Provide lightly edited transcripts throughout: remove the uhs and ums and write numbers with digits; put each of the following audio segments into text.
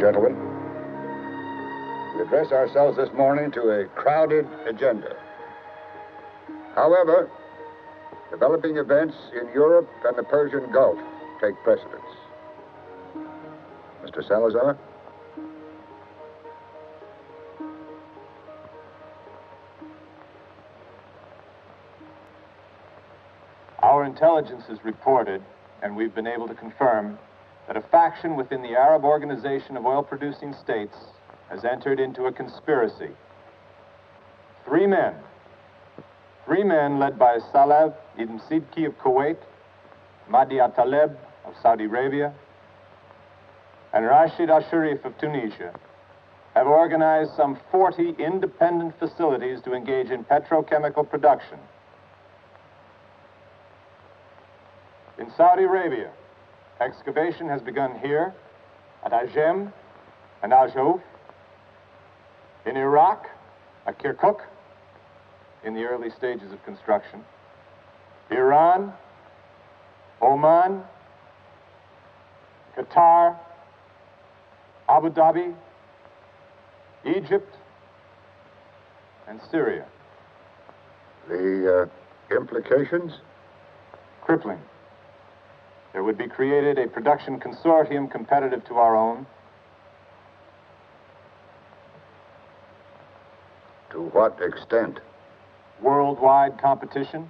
gentlemen. We address ourselves this morning to a crowded agenda. However, developing events in Europe and the Persian Gulf take precedence. Mr. Salazar? Our intelligence has reported, and we've been able to confirm, that a faction within the Arab Organization of Oil-Producing States has entered into a conspiracy. Three men led by Saleh ibn Sidki of Kuwait, Mahdi al-Taleb of Saudi Arabia, and Rashid al-Sharif of Tunisia, have organized some 40 independent facilities to engage in petrochemical production. In Saudi Arabia, excavation has begun here at Ajem and Al Jouf. In Iraq, at Kirkuk, in the early stages of construction. Iran, Oman, Qatar, Abu Dhabi, Egypt, and Syria. The implications? Crippling. There would be created a production consortium competitive to our own. To what extent? Worldwide competition.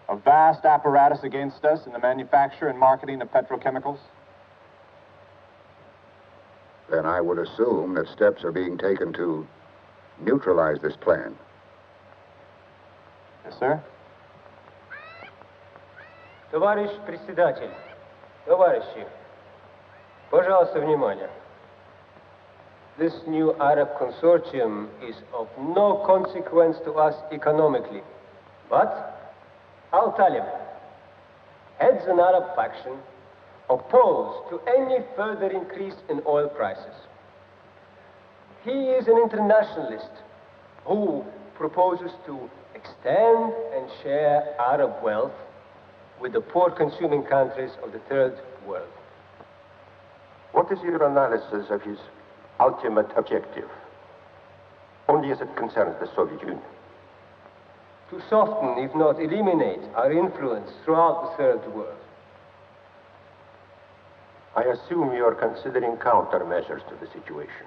A vast apparatus against us in the manufacture and marketing of petrochemicals. Then I would assume that steps are being taken to neutralize this plan. Yes, sir. Товарищ председатель, товарищи, пожалуйста, внимание. This new Arab consortium is of no consequence to us economically. But Al-Talib heads an Arab faction opposed to any further increase in oil prices. He is an internationalist who proposes to extend and share Arab wealth with the poor consuming countries of the third world. What is your analysis of his ultimate objective, only as it concerns the Soviet Union? To soften, if not eliminate, our influence throughout the third world. I assume you are considering countermeasures to the situation.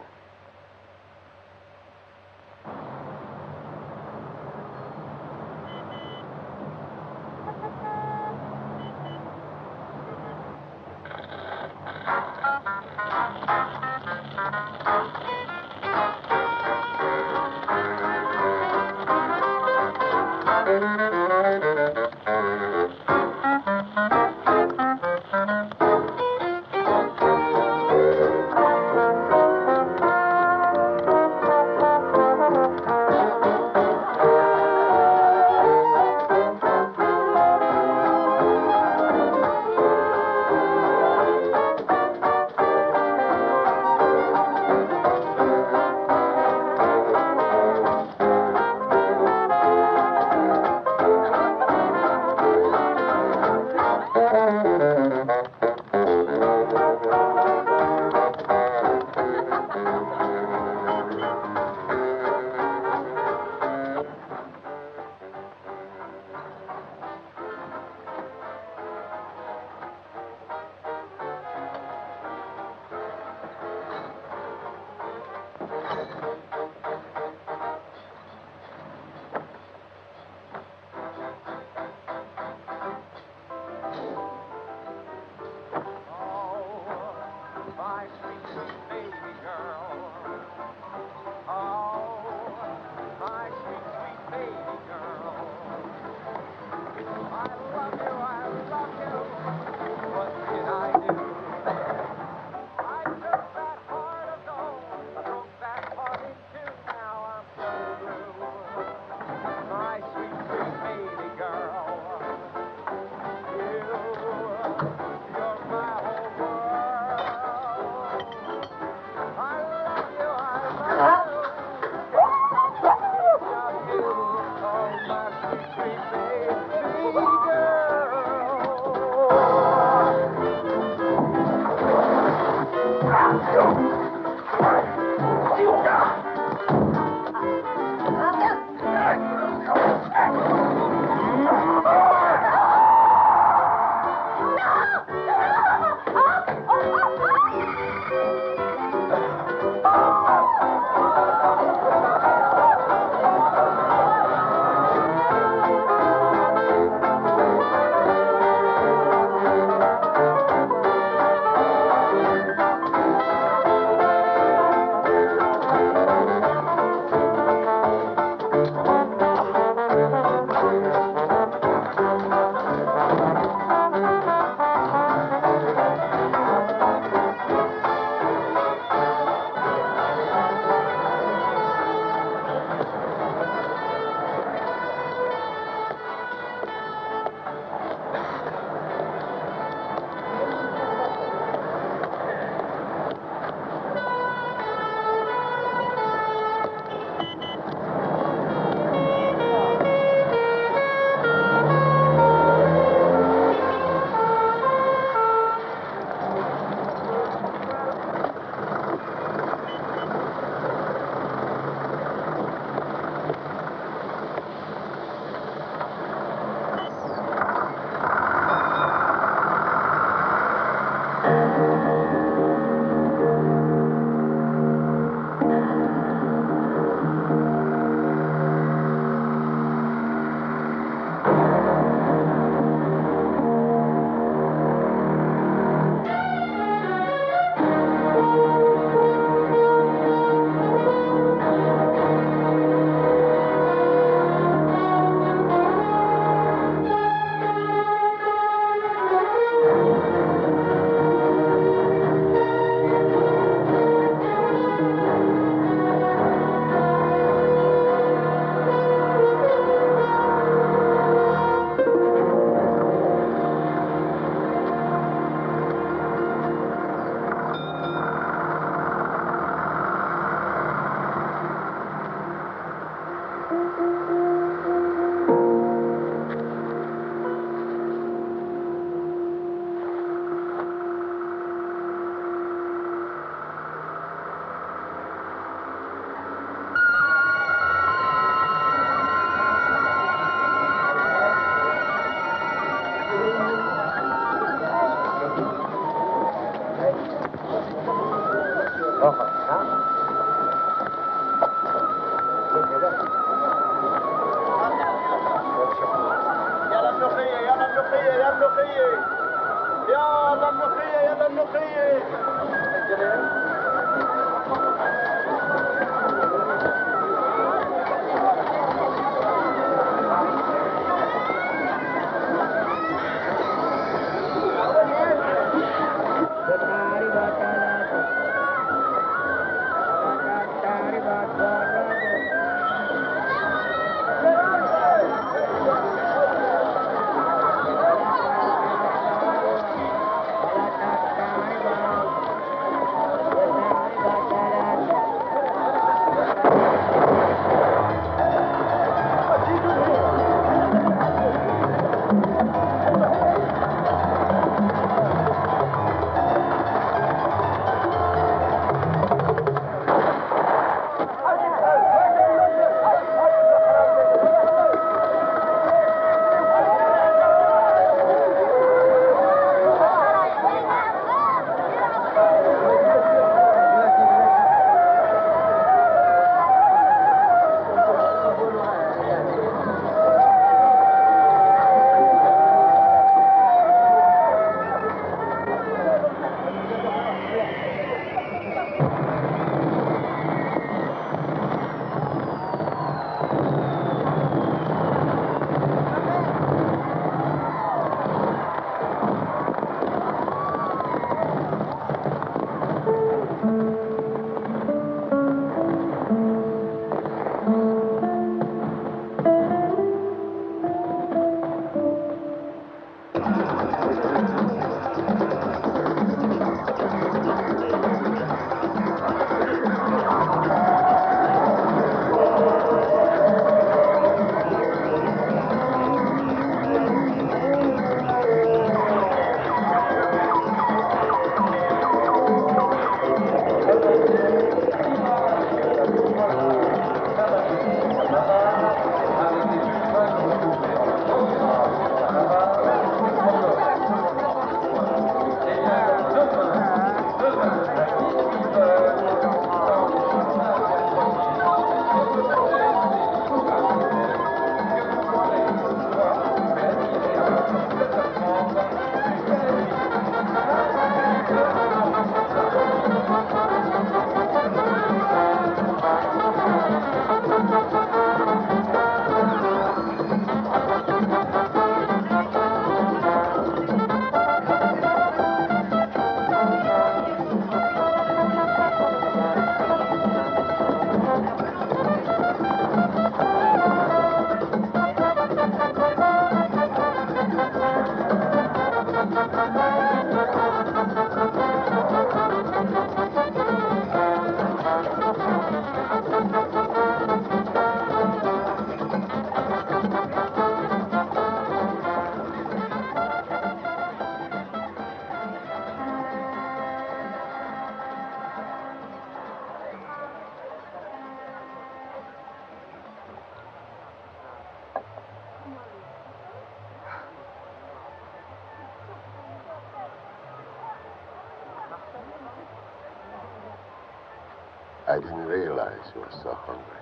I didn't realize you were so hungry.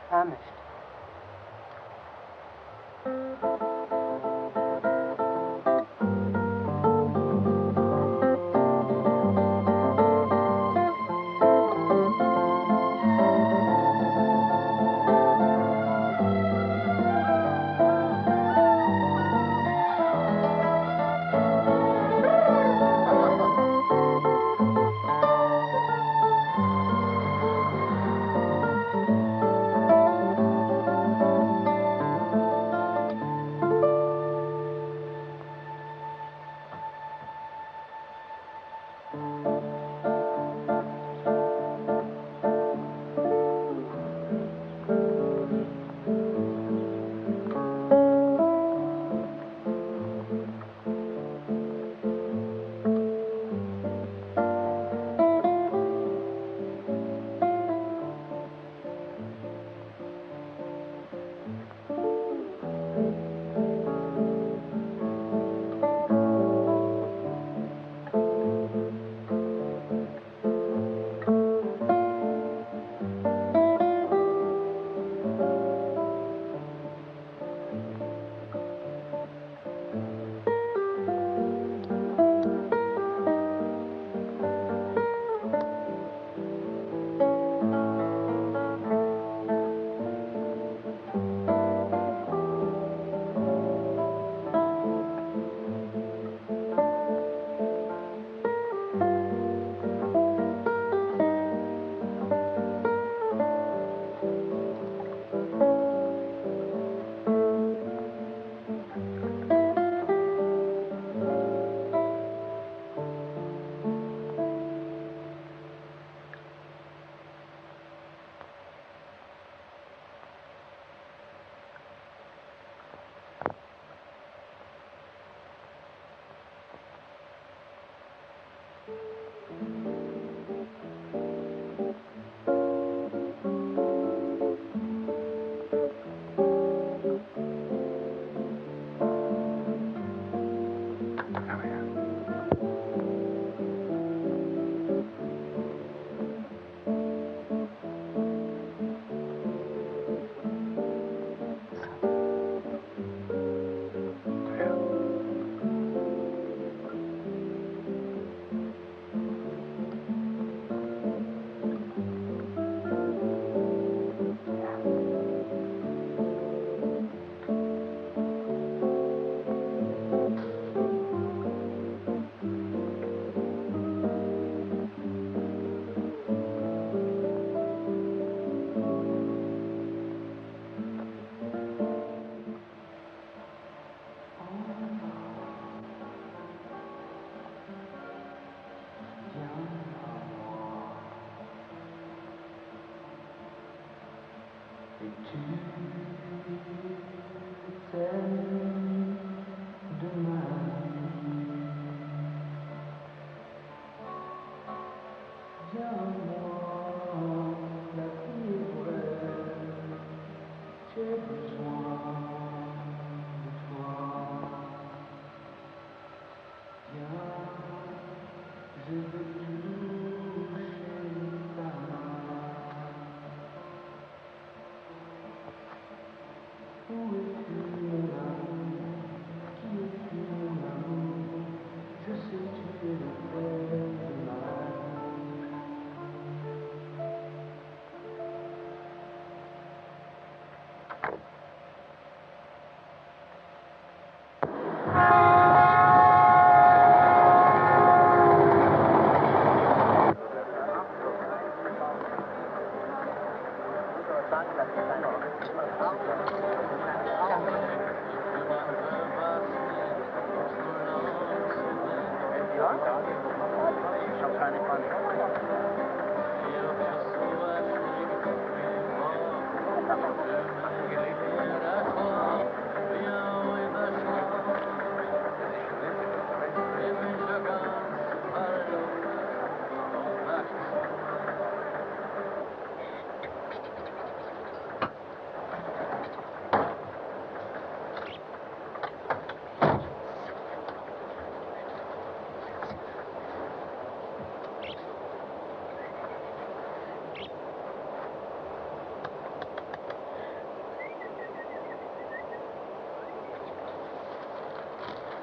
Famished.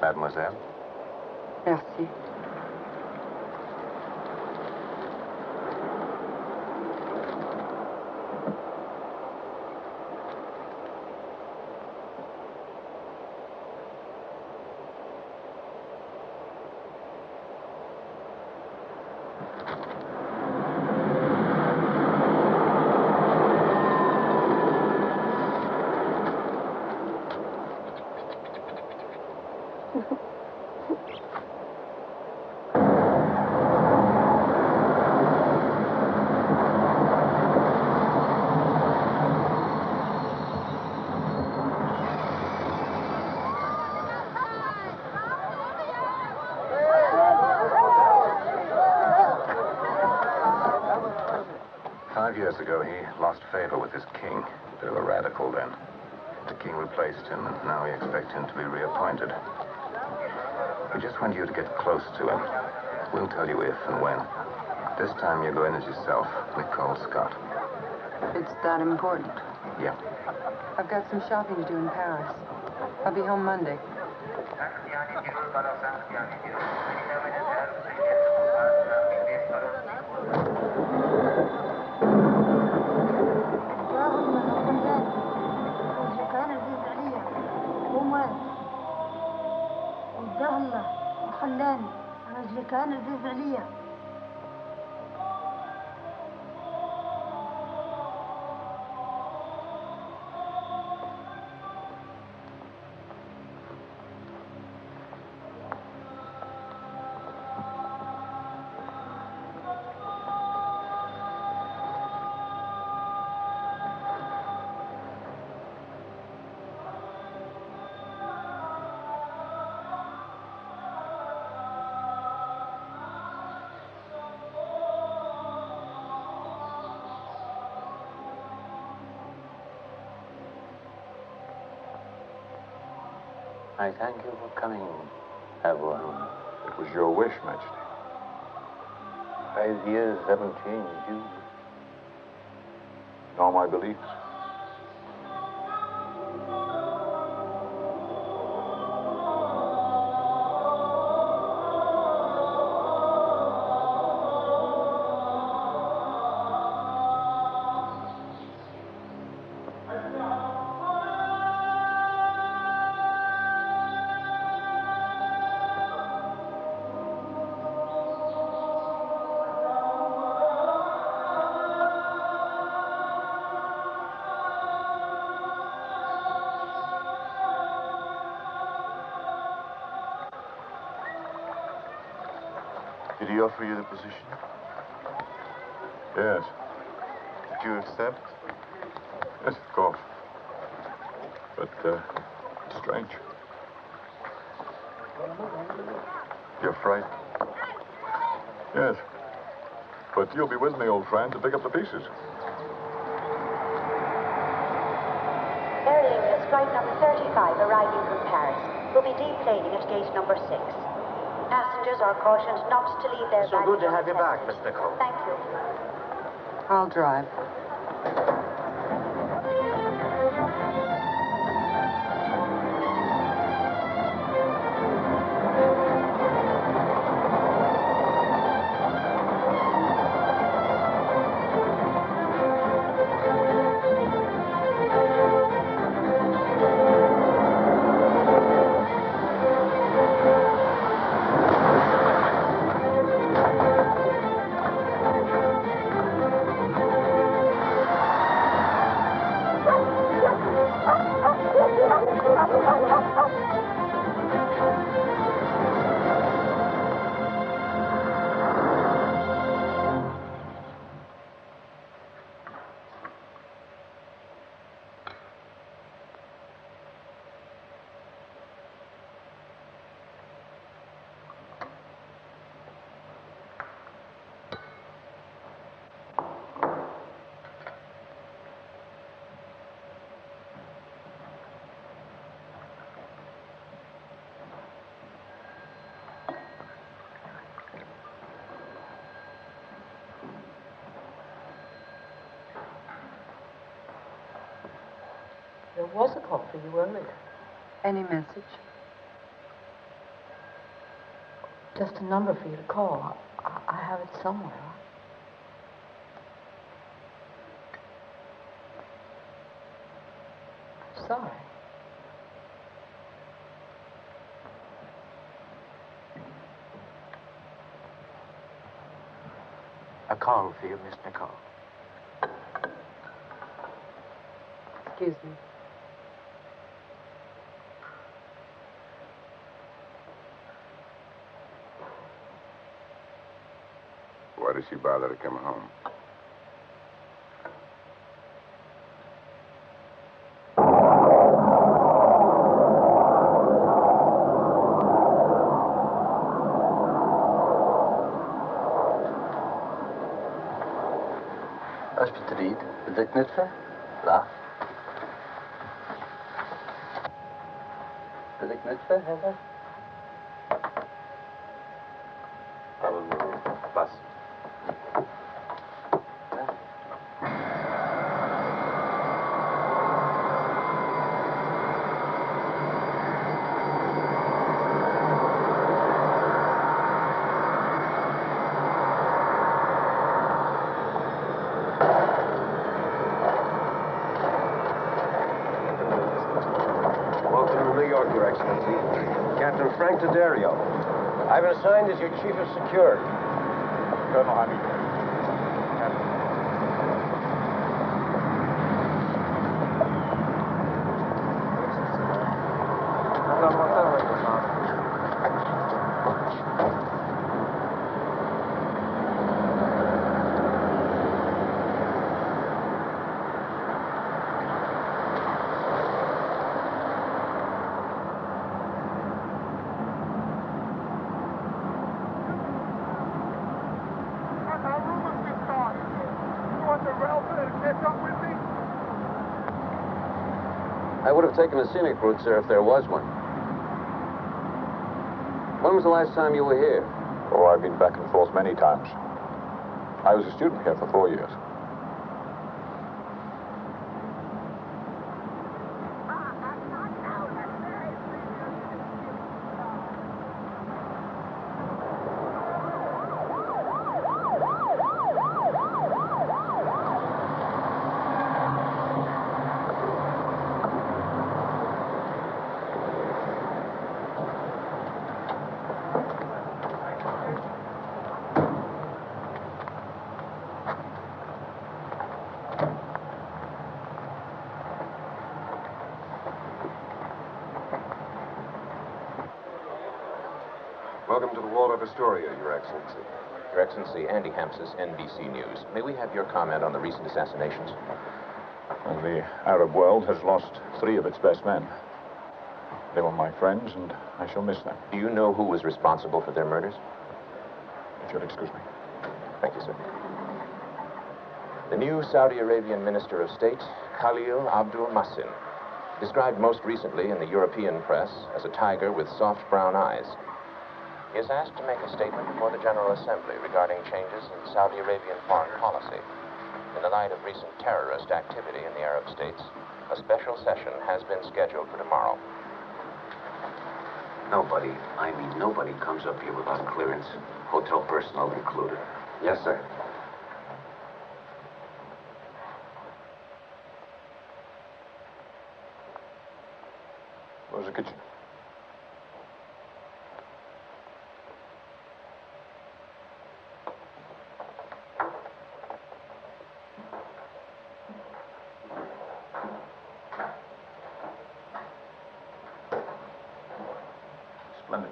Mademoiselle? Merci. Years ago, he lost favor with his king. They were radical then. The king replaced him, and now we expect him to be reappointed. We just want you to get close to him. We'll tell you if and when. This time you go in as yourself, Nicole Scott. It's that important? Yeah. I've got some shopping to do in Paris. I'll be home Monday. خلاني رجلي كان عزيز عليا. I thank you for coming, everyone. It was your wish, Majesty. 5 years haven't changed you. Nor my beliefs. Did he offer you the position? Yes. Did you accept? Yes, of course. But, it's strange. You're afraid? Yes. But you'll be with me, old friend, to pick up the pieces. Air Lingus flight number 35 arriving from Paris will be deplaning at gate number 6. Passengers are cautioned not to leave their So baggage good to on have the you back, terminal. Miss Nicole. Thank you. I'll drive. There was a call for you earlier. Any message? Just a number for you to call. I have it somewhere. I'm sorry. A call for you, Miss Nicole. Excuse me. Why does she bother to come home? Alsjeblieft, thickens, là. Thickens, Heather? Bus. Captain Frank D'Addario. I've been assigned as your chief of security. Colonel, I mean... I would have taken a scenic route, sir, if there was one. When was the last time you were here? Oh, I've been back and forth many times. I was a student here for 4 years. Welcome to the Wall of Astoria, Your Excellency. Your Excellency, Andy Hampsis, NBC News. May we have your comment on the recent assassinations? The Arab world has lost 3 of its best men. They were my friends, and I shall miss them. Do you know who was responsible for their murders? If you'll excuse me. Thank you, sir. The new Saudi Arabian Minister of State, Khalil Abdul Masin, described most recently in the European press as a tiger with soft brown eyes. He is asked to make a statement before the General Assembly regarding changes in Saudi Arabian foreign policy. In the light of recent terrorist activity in the Arab states, a special session has been scheduled for tomorrow. Nobody comes up here without clearance, hotel personnel included. Yes, sir. Where's the kitchen? Splendid.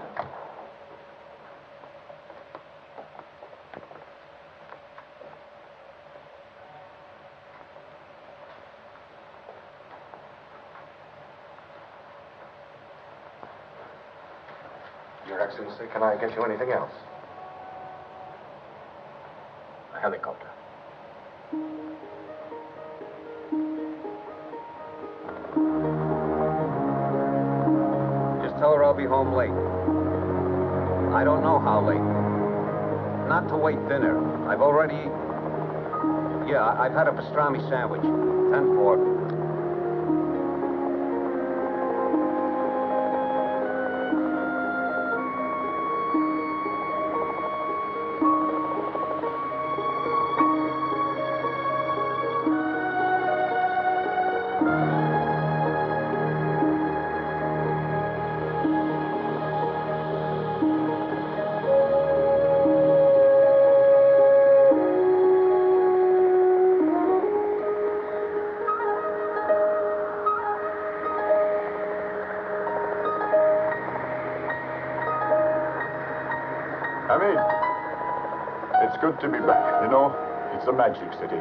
Your Excellency, can I get you anything else? A helicopter. Just tell her I'll be home late. I don't know how late. Not to wait dinner. I've already eaten. Yeah, I've had a pastrami sandwich. 10-4. It's good to be back. You know, it's a magic city.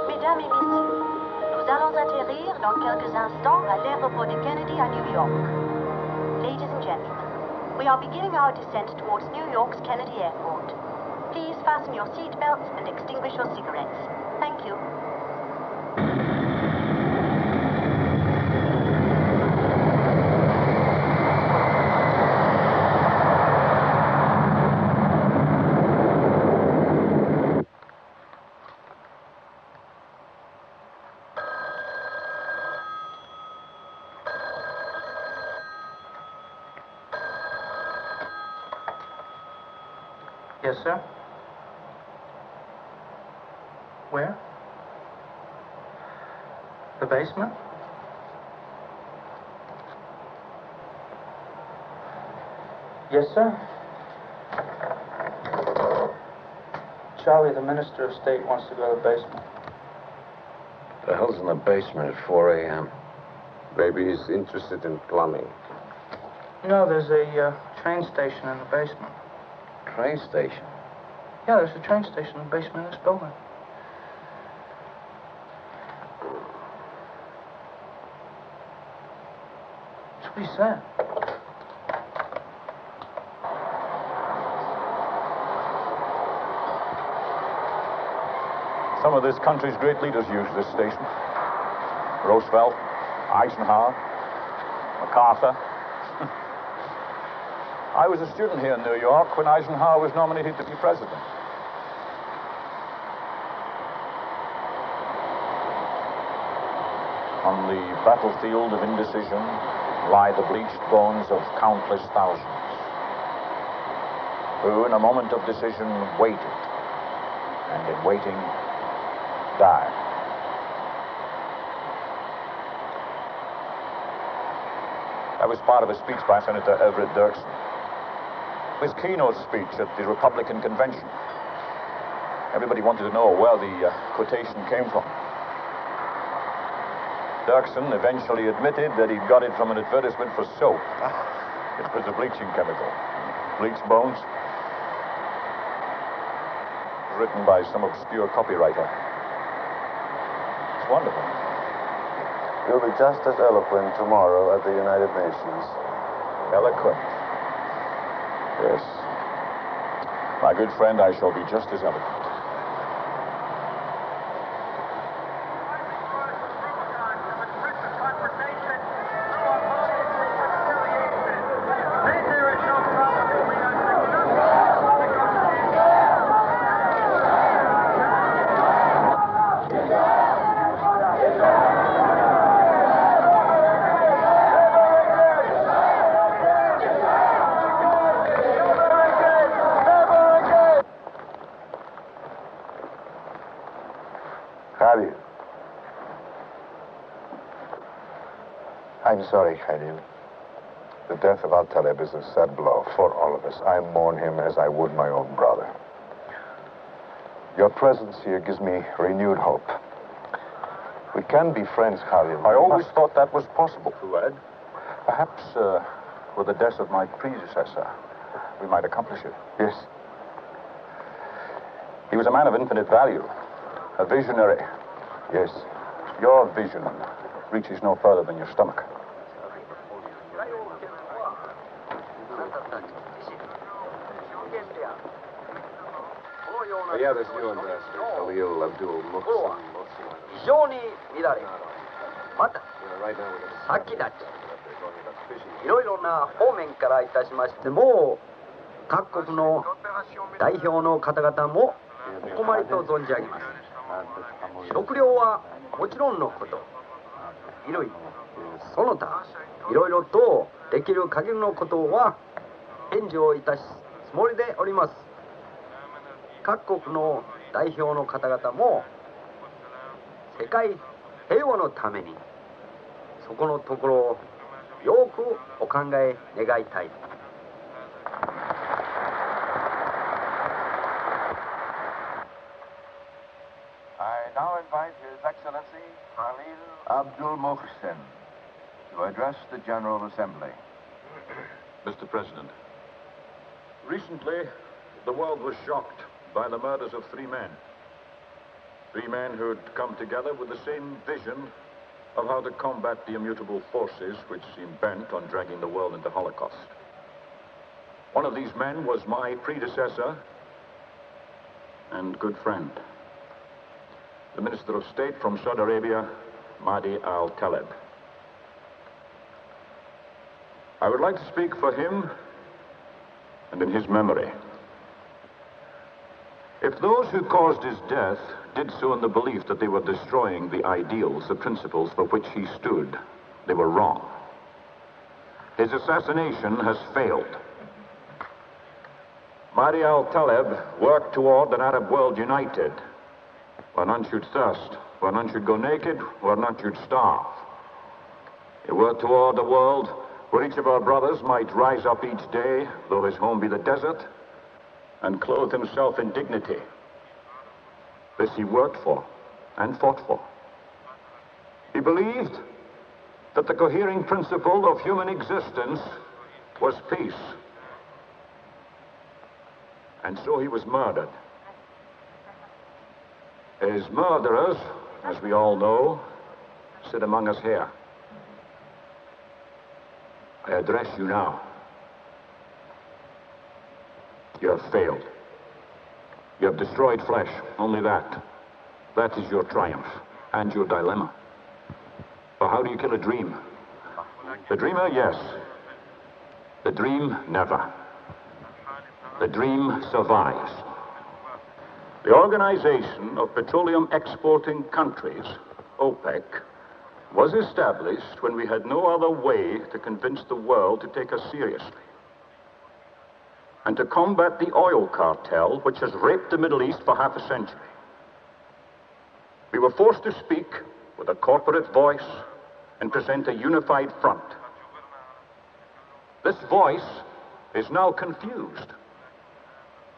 Mesdames et messieurs, nous allons atterrir dans quelques instants à l'aéroport de Kennedy à New York. Ladies and gentlemen, we are beginning our descent towards New York's Kennedy Airport. Please fasten your seatbelts and extinguish your cigarettes. Thank you. Yes, sir. Where? The basement? Yes, sir. Charlie, the Minister of State, wants to go to the basement. The hell's in the basement at 4 a.m.? Maybe he's interested in plumbing. No, there's a train station in the basement. Train station? Yeah, there's a train station in the basement of this building. That's what he said. Some of this country's great leaders use this station. Roosevelt, Eisenhower, MacArthur. I was a student here in New York when Eisenhower was nominated to be president. On the battlefield of indecision lie the bleached bones of countless thousands who, in a moment of decision, waited, and in waiting, died. That was part of a speech by Senator Everett Dirksen. His keynote speech at the Republican convention. Everybody wanted to know where the quotation came from. Dirksen eventually admitted that he got it from an advertisement for soap. It was a bleaching chemical. Bleached bones? Written by some obscure copywriter. It's wonderful. You'll be just as eloquent tomorrow at the United Nations. Eloquent. Yes. My good friend, I shall be just as eloquent. Khalil. I'm sorry, Khalil. The death of Al-Taleb is a sad blow for all of us. I mourn him as I would my own brother. Your presence here gives me renewed hope. We can be friends, Khalil. I always thought that was possible, Fuad. Perhaps, with the death of my predecessor, we might accomplish it. Yes. He was a man of infinite value. A visionary. Yes. Your vision reaches no further than your stomach. Yeah, this new ambassador, Khalil Abdul Muhsin. 非常に乱れ、また Right now we're 先立ち、いろいろな方面からいたしましても、各国の代表の方々もお困りと存じ上げます。食料はもちろんのこと、衣類、その他、いろいろとできる限りのことは援助をいたすつもりでおります。各国の代表の方々も世界平和のためにそこのところをよくお考え願いたい。I now invite His Excellency Khalil Abdul Muhsin to address the General Assembly. Mr. President, recently the world was shocked by the murders of three men. Three men who'd come together with the same vision of how to combat the immutable forces which seem bent on dragging the world into Holocaust. One of these men was my predecessor and good friend, the Minister of State from Saudi Arabia, Mahdi Al-Taleb. I would like to speak for him and in his memory. If those who caused his death did so in the belief that they were destroying the ideals, the principles for which he stood, they were wrong. His assassination has failed. Mahdi al-Taleb worked toward an Arab world united, where none should thirst, where none should go naked, where none should starve. He worked toward a world where each of our brothers might rise up each day, though his home be the desert, and clothe himself in dignity. This he worked for and fought for. He believed that the cohering principle of human existence was peace. And so he was murdered. His murderers, as we all know, sit among us here. I address you now. You have failed. You have destroyed flesh, only that. That is your triumph and your dilemma. But how do you kill a dream? The dreamer, yes. The dream, never. The dream survives. The Organization of Petroleum Exporting Countries, OPEC, was established when we had no other way to convince the world to take us seriously, and to combat the oil cartel which has raped the Middle East for half a century. We were forced to speak with a corporate voice and present a unified front. This voice is now confused.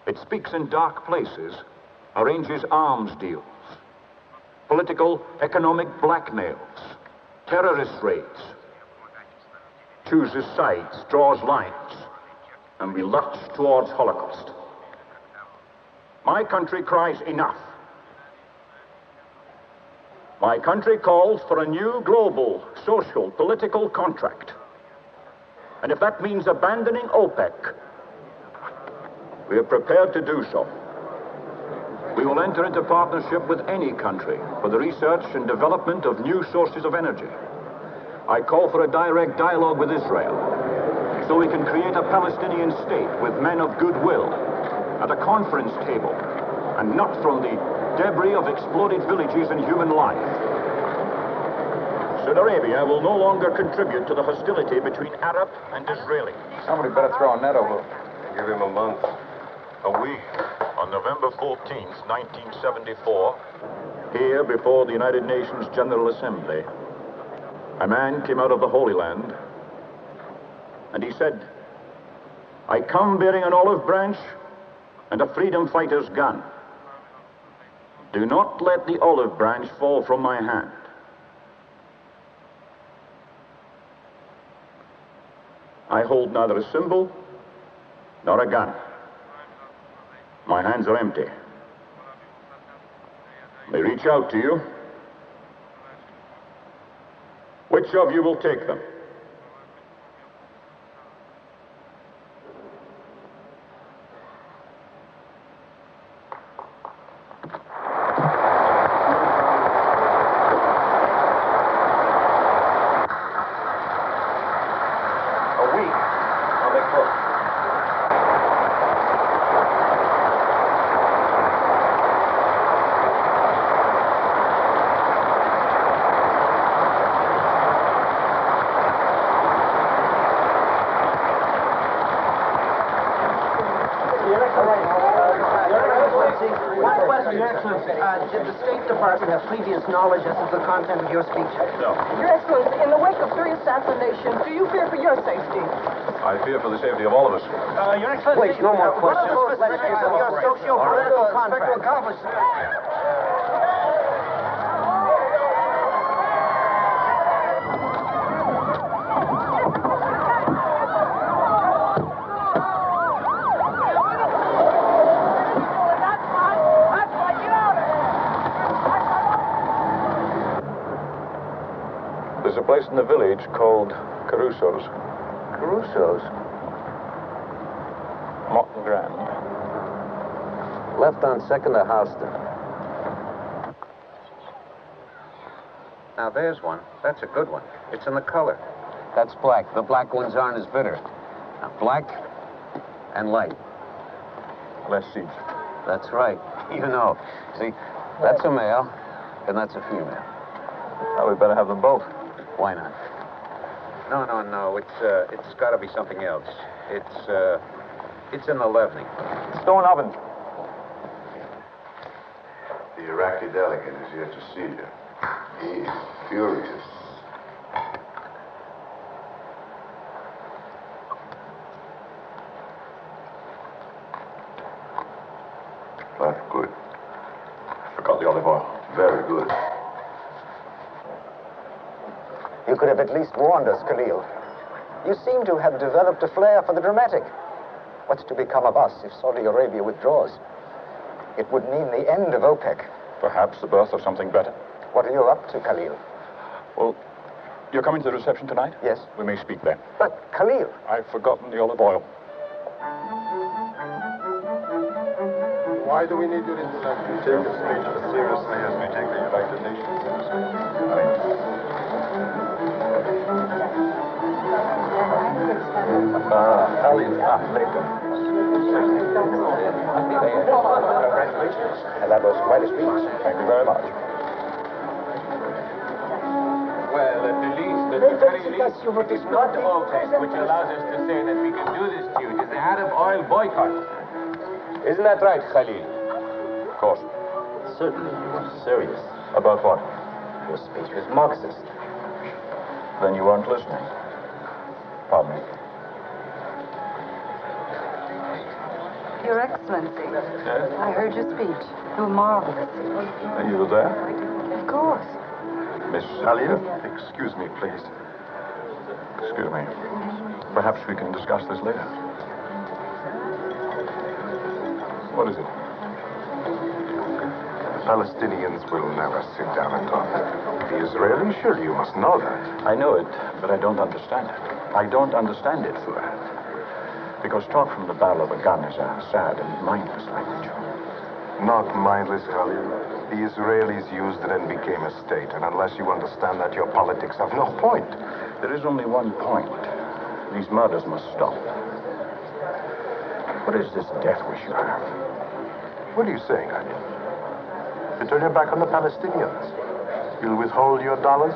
It speaks in dark places, arranges arms deals, political, economic blackmails, terrorist raids, chooses sides, draws lines, and we lurch towards Holocaust. My country cries enough. My country calls for a new global, social, political contract. And if that means abandoning O.P.E.C, we are prepared to do so. We will enter into partnership with any country for the research and development of new sources of energy. I call for a direct dialogue with Israel, so we can create a Palestinian state with men of goodwill at a conference table, and not from the debris of exploded villages and human life. Saudi Arabia will no longer contribute to the hostility between Arab and Israeli. Somebody better throw a net over. Give him a month. A week, on November 14th, 1974, here before the United Nations General Assembly, a man came out of the Holy Land, and he said, "I come bearing an olive branch and a freedom fighter's gun. Do not let the olive branch fall from my hand." I hold neither a symbol nor a gun. My hands are empty. They reach out to you. Which of you will take them? One question, Your Excellency. Did the State Department have previous knowledge as to the content of your speech? No. Your Excellency, in the wake of 3 assassinations, do you fear for your safety? I fear for the safety of all of us. Your Excellency. Please, no more questions. What are the specifics of your socio-political contract? There's a place in the village called Caruso's. Caruso's? Morton Grand. Left on 2nd to Houston. Now, there's one. That's a good one. It's in the color. That's black. The black ones aren't as bitter. Now, black and light. Less seeds. That's right. You know. See, that's a male, and that's a female. Well, we better have them both. Why not? No. It's got to be something else. It's in the leavening. Stone oven. The Iraqi delegate is here to see you. He is furious. Not good. Forgot the olive oil. Very good. You could have at least warned us, Khalil. You seem to have developed a flair for the dramatic. What's to become of us if Saudi Arabia withdraws? It would mean the end of O.P.E.C. Perhaps the birth of something better. What are you up to, Khalil? Well, you're coming to the reception tonight? Yes. We may speak then. But, Khalil... I've forgotten the olive oil. Why do we need your introduction? You take your speech as seriously as we take the United Nations seriously. Congratulations. And that was quite a speech. Thank you very much. Well, at the very least, it is not O.P.E.C which allows us to say that we can do this to you. It is the Arab oil boycott. Isn't that right, Khalil? Of course. Certainly, you were serious. About what? Your speech was Marxist. Then you weren't listening. Pardon me. Your Excellency. Yes? I heard your speech. You were marvelous. And you were there? Of course. Miss Alia? Excuse me, please. Excuse me. Perhaps we can discuss this later. What is it? Palestinians will never sit down and talk. The Israelis, surely you must know that. I know it, but I don't understand it. I don't understand it, Fuad. Because talk from the barrel of a gun is a sad and mindless language. Not mindless, Khalil. The Israelis used it and became a state, and unless you understand that, your politics have no point. There is only one point. These murders must stop. What is this death wish you have? What are you saying, Khalil? You turn your back on the Palestinians. You'll withhold your dollars?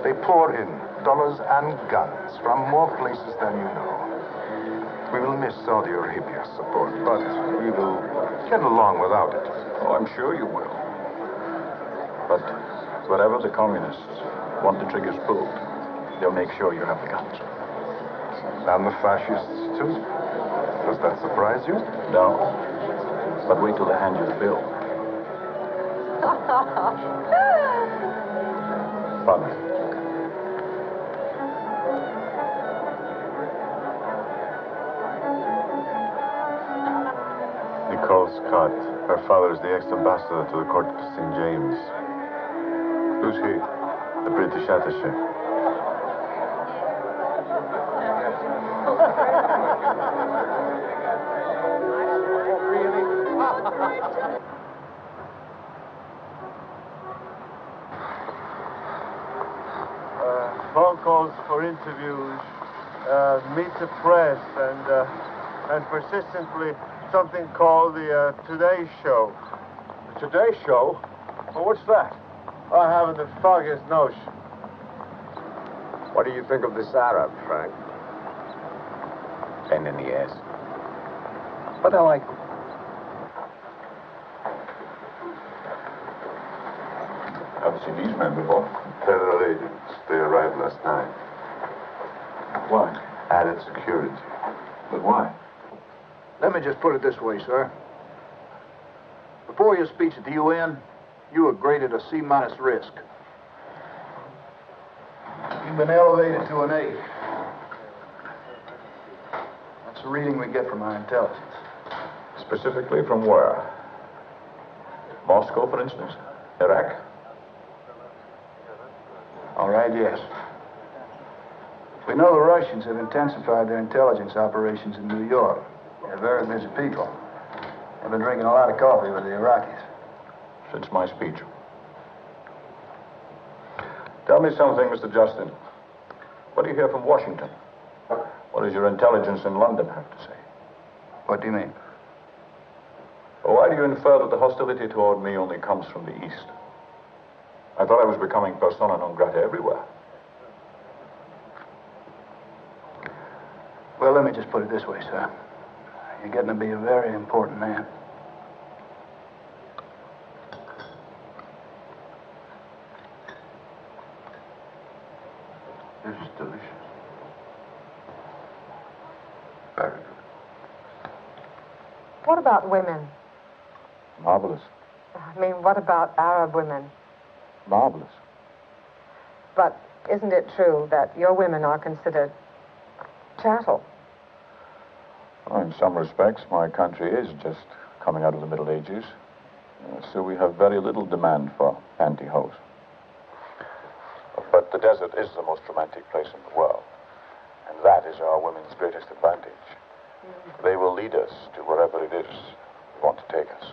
They pour in dollars and guns from more places than you know. We will miss Saudi Arabia's support, but we will get along without it. Oh, I'm sure you will. But wherever the communists want the triggers pulled, they'll make sure you have the guns. And the fascists, too? Does that surprise you? No. But wait till they hand you the bill. Funny. Nicole Scott. Her father is the ex-ambassador to the court of St. James. Who's he? The British attaché. Phone calls for interviews, meet the press, and persistently something called the Today Show. The Today Show? Well, what's that? I haven't the foggiest notion. What do you think of this Arab, Frank? Pain in the ass. But I like him. Haven't seen these men before. Federal agents. They arrived last night. Why? Added security. But why? Let me just put it this way, sir. Before your speech at the UN, you were graded a C- risk. You've been elevated to an A. That's the reading we get from our intelligence. Specifically from where? Moscow, for instance? Iraq? All right, yes. We know the Russians have intensified their intelligence operations in New York. They're very busy people. They've been drinking a lot of coffee with the Iraqis. Since my speech. Tell me something, Mr. Justin. What do you hear from Washington? What does your intelligence in London have to say? What do you mean? Well, why do you infer that the hostility toward me only comes from the East? I thought I was becoming persona non grata everywhere. Well, let me just put it this way, sir. You're getting to be a very important man. This is delicious. Very good. What about women? Marvelous. I mean, what about Arab women? Marvelous. But isn't it true that your women are considered chattel? Well, in some respects, my country is just coming out of the Middle Ages. So we have very little demand for pantyhose. But the desert is the most romantic place in the world. And that is our women's greatest advantage. They will lead us to wherever it is they want to take us.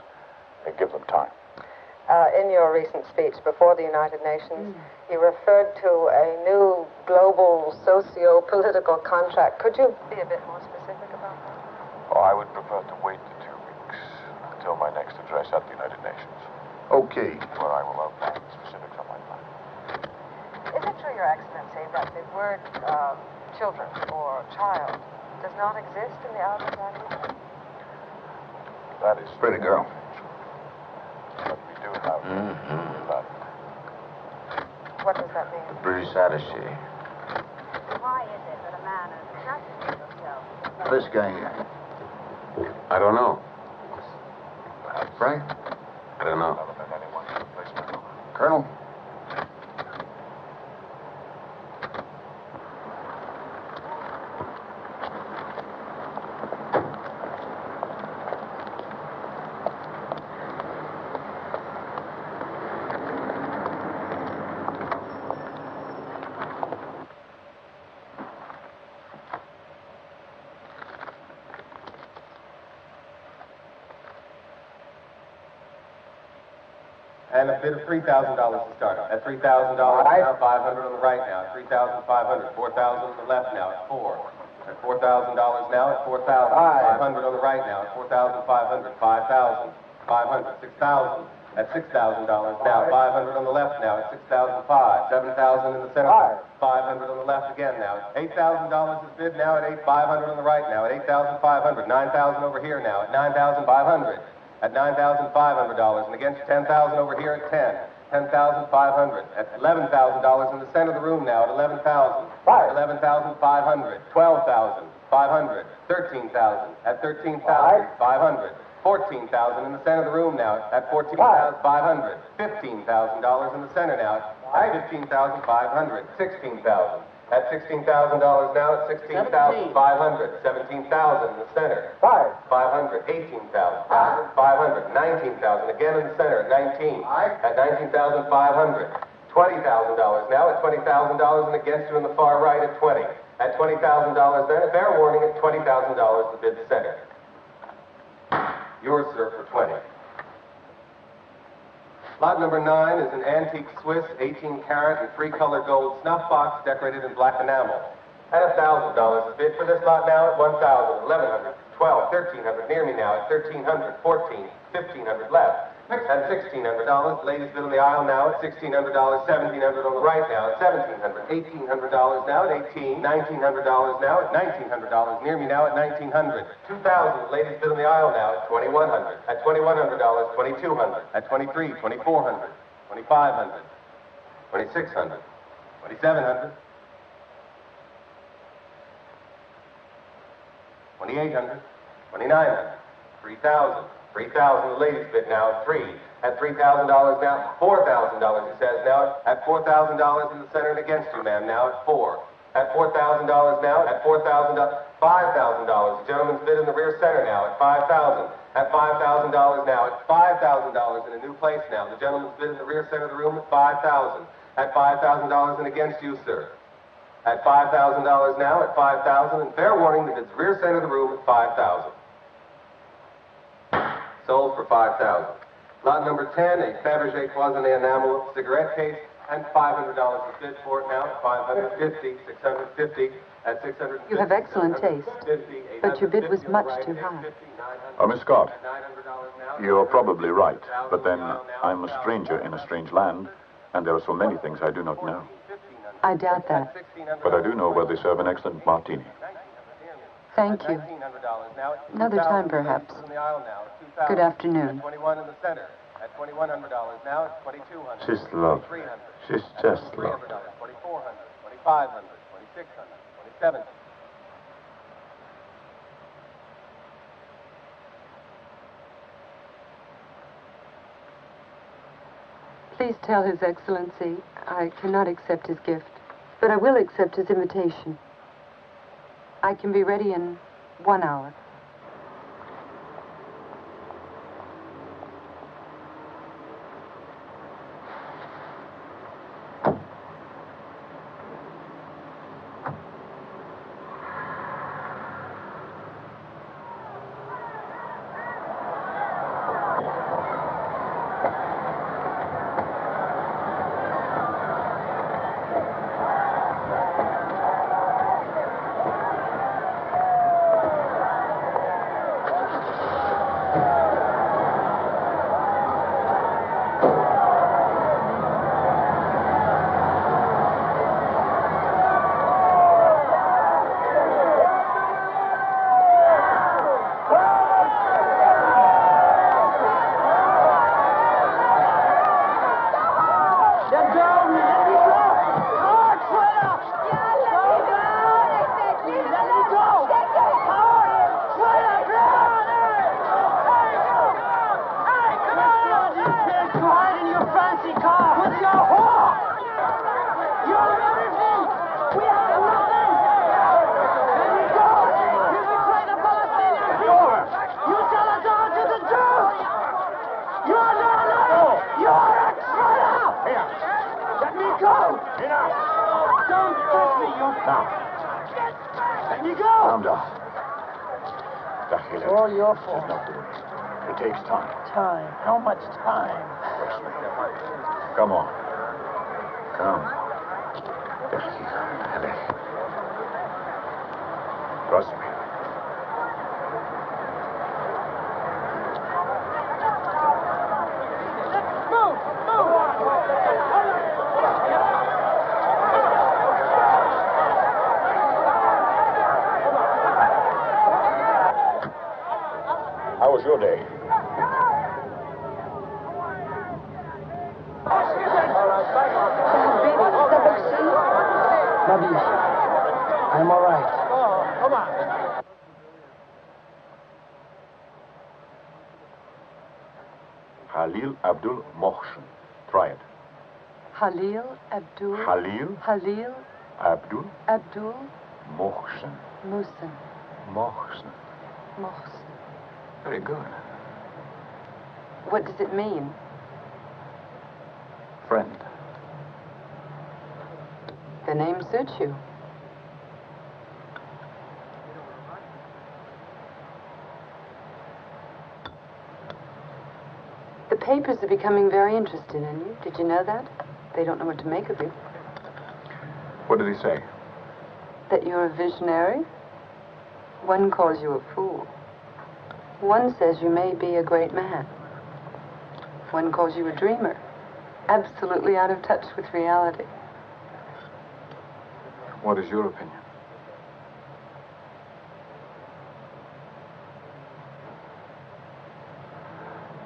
And give them time. In your recent speech before the United Nations, you referred to a new global socio-political contract. Could you be a bit more specific about that? Oh, I would prefer to wait the 2 weeks until my next address at the United Nations. Okay. Where I will outline the specifics of my plan. Is it true, Your Excellency, that the word children or child does not exist in the Arabic language? That is pretty girl. But we do have that. What does that mean? British attaché. Why is it that a man has assassinated himself? This guy here. I don't know. Frank? I don't know. Colonel? And a bid of $3,000 to start. At $3,000 now, 500 on the right now. At 3,500, 4,000 on the left now. At 4. At $4,000 now. At 4,000. 500 on the right now. At 4,500. 5,000. 500. 6,000. At $6,000 now. 500 on the left now. At 6,005. 7,000 in the center. 500 on the left again now. $8,000 is bid now at 500 on the right now. At 8,500. 9,000 over here now. At 9,500. At $9,500, and against 10,000 over here at 10. 10,500. At $11,000 in the center of the room now. At 11,000. 11,500. 12,000. 500. 13,000. At 13,500. 14,000 in the center of the room now. At 14,500. $15,000 in the center now. At 15,500. 16,000. At $16,000 now. At 16,500. 17,000 in the center. 500. 18,000. 500. 19,000 again in the center. At 19. At 19,500. $20,000 now. At $20,000 and against you in the far right at 20. At $20,000 then. A fair warning at $20,000 to bid the center. Yours, sir, for 20. Lot number 9 is an antique Swiss 18-karat and 3-color gold snuff box decorated in black enamel. And $1,000 is bid for this lot now at 1,000, 1,100, 12, 1,300 near me now at 1,300, 14, 1,500 left. At $1,600, ladies bid on the aisle now at $1,600, $1,700 on the right now at $1,700, $1,800 now at $1,800, $1,900 now at $1,900 near me now at $1,900, $2,000, ladies bid on the aisle now at $2,100, at $2,100, $2,200, at $2,300, $2,400, $2,500, $2,600, $2,700, $2,800, $2,900, $3,000. $3,000, the ladies bid now at 3. At $3,000 now, $4,000, he says now. At $4,000 in the center and against you, ma'am, now at 4. At $4,000 now, at $4,000, $5,000. The gentleman's bid in the rear center now at $5,000. At $5,000 now, at $5,000 in a new place now. The gentleman's bid in the rear center of the room at $5,000. At $5,000 and against you, sir. At $5,000 now, at $5,000, and fair warning that it's rear center of the room at $5,000. Sold for $5,000. Lot number 10, a Fabergé cloisonné enamel cigarette case, and $500 is bid for it now. $550, $650, at $650. You have excellent taste, but your bid was much too high. Miss Scott, you're probably right, but then I'm a stranger in a strange land, and there are so many things I do not know. I doubt that. But I do know where they serve an excellent martini. Thank you. Another time, perhaps. Good afternoon. At $2,100 now, it's $2,200. She's lovely. She's just lovely. $2,300, $2,400, $2,500, $2,600, $2,700. Please tell His Excellency I cannot accept his gift, but I will accept his invitation. I can be ready in 1 hour. It's all your fault. It takes time. Time? How much time? Come on. Come. Trust me. How was your day? I'm all right. Oh, come on. Khalil Abdul Mohsen. Try it. Khalil Abdul. Khalil Khalil Abdul Abdul Mohsen. Mohsen. Mohsen. Mohsen. Very good. What does it mean? Friend. The name suits you. The papers are becoming very interested in you. Did you know that? They don't know what to make of you. What did he say? That you're a visionary. One calls you a fool. One says you may be a great man. One calls you a dreamer. Absolutely out of touch with reality. What is your opinion?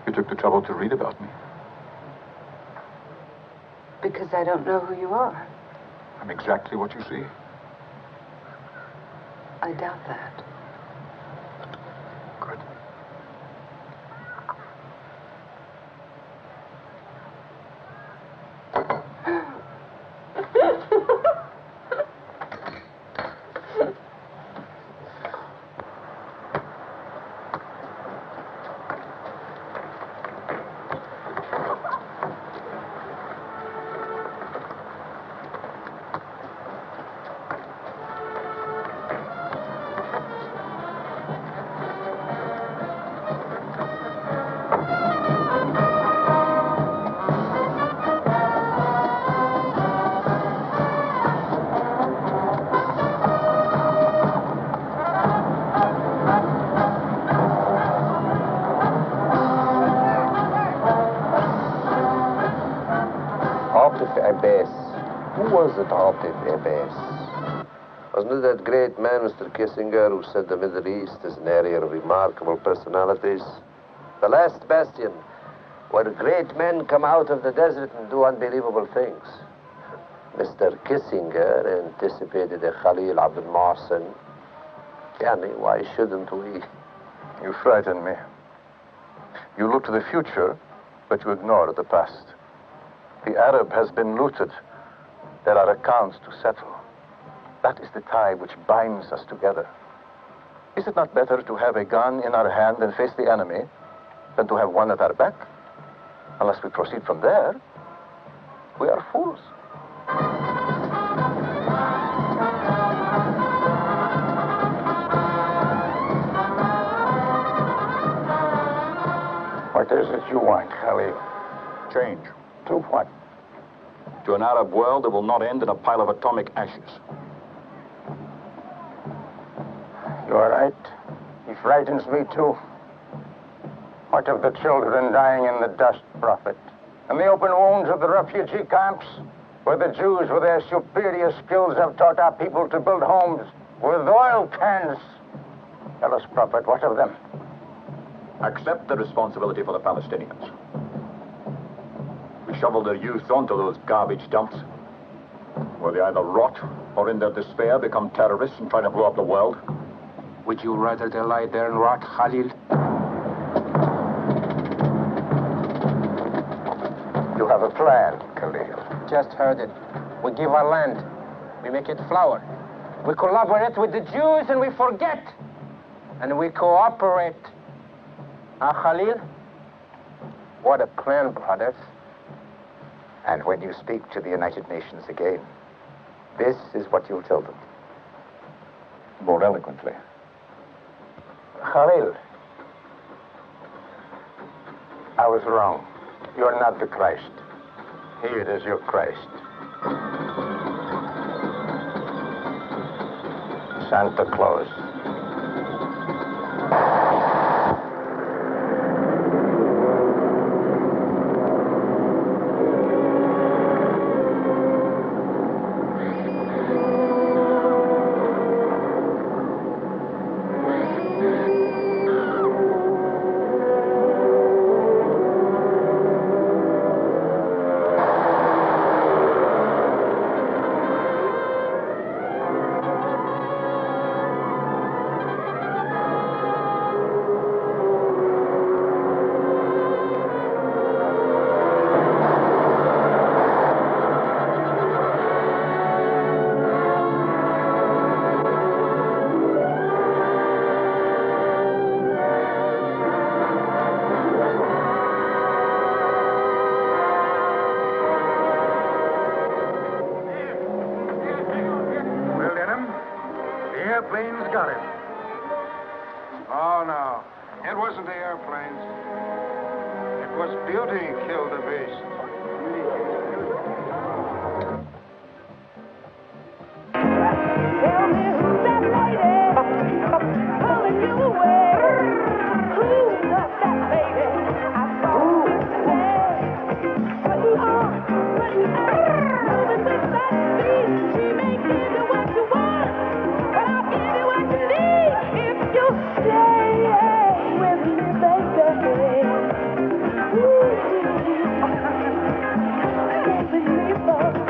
You took the trouble to read about me. Because I don't know who you are. I'm exactly what you see. I doubt that. Good. O.P.E.C. Who was it, O.P.E.C? Wasn't it that great man, Mr. Kissinger, who said the Middle East is an area of remarkable personalities? The last bastion, where great men come out of the desert and do unbelievable things. Mr. Kissinger anticipated a Khalil Abdul Mohsen. Yani, why shouldn't we? You frighten me. You look to the future, but you ignore the past. The Arab has been looted. There are accounts to settle. That is the tie which binds us together. Is it not better to have a gun in our hand and face the enemy than to have one at our back? Unless we proceed from there, we are fools. What is it you want, Khalil? Change. To what? To an Arab world that will not end in a pile of atomic ashes. You're right. He frightens me, too. What of the children dying in the dust, Prophet? And the open wounds of the refugee camps, where the Jews, with their superior skills, have taught our people to build homes with oil cans? Tell us, Prophet, what of them? Accept the responsibility for the Palestinians. We shovel their youth onto those garbage dumps, where they either rot or in their despair become terrorists and try to blow up the world. Would you rather they lie there and rot, Khalil? You have a plan, Khalil. Just heard it. We give our land. We make it flower. We collaborate with the Jews and we forget. And we cooperate. Khalil? What a plan, brothers. And when you speak to the United Nations again, this is what you'll tell them. More eloquently. Khalil, I was wrong. You're not the Christ. Here is your Christ. Santa Claus. airplanes got him. Oh, no. It wasn't the airplanes. It was beauty killed the beast. Tell me who's that lady pulling you away? Who's that lady I saw today? Putting on, moving with that speed. She may give you what you want, but I'll give you what you need if you stay with me, baby. Ooh. Stay with me, folks.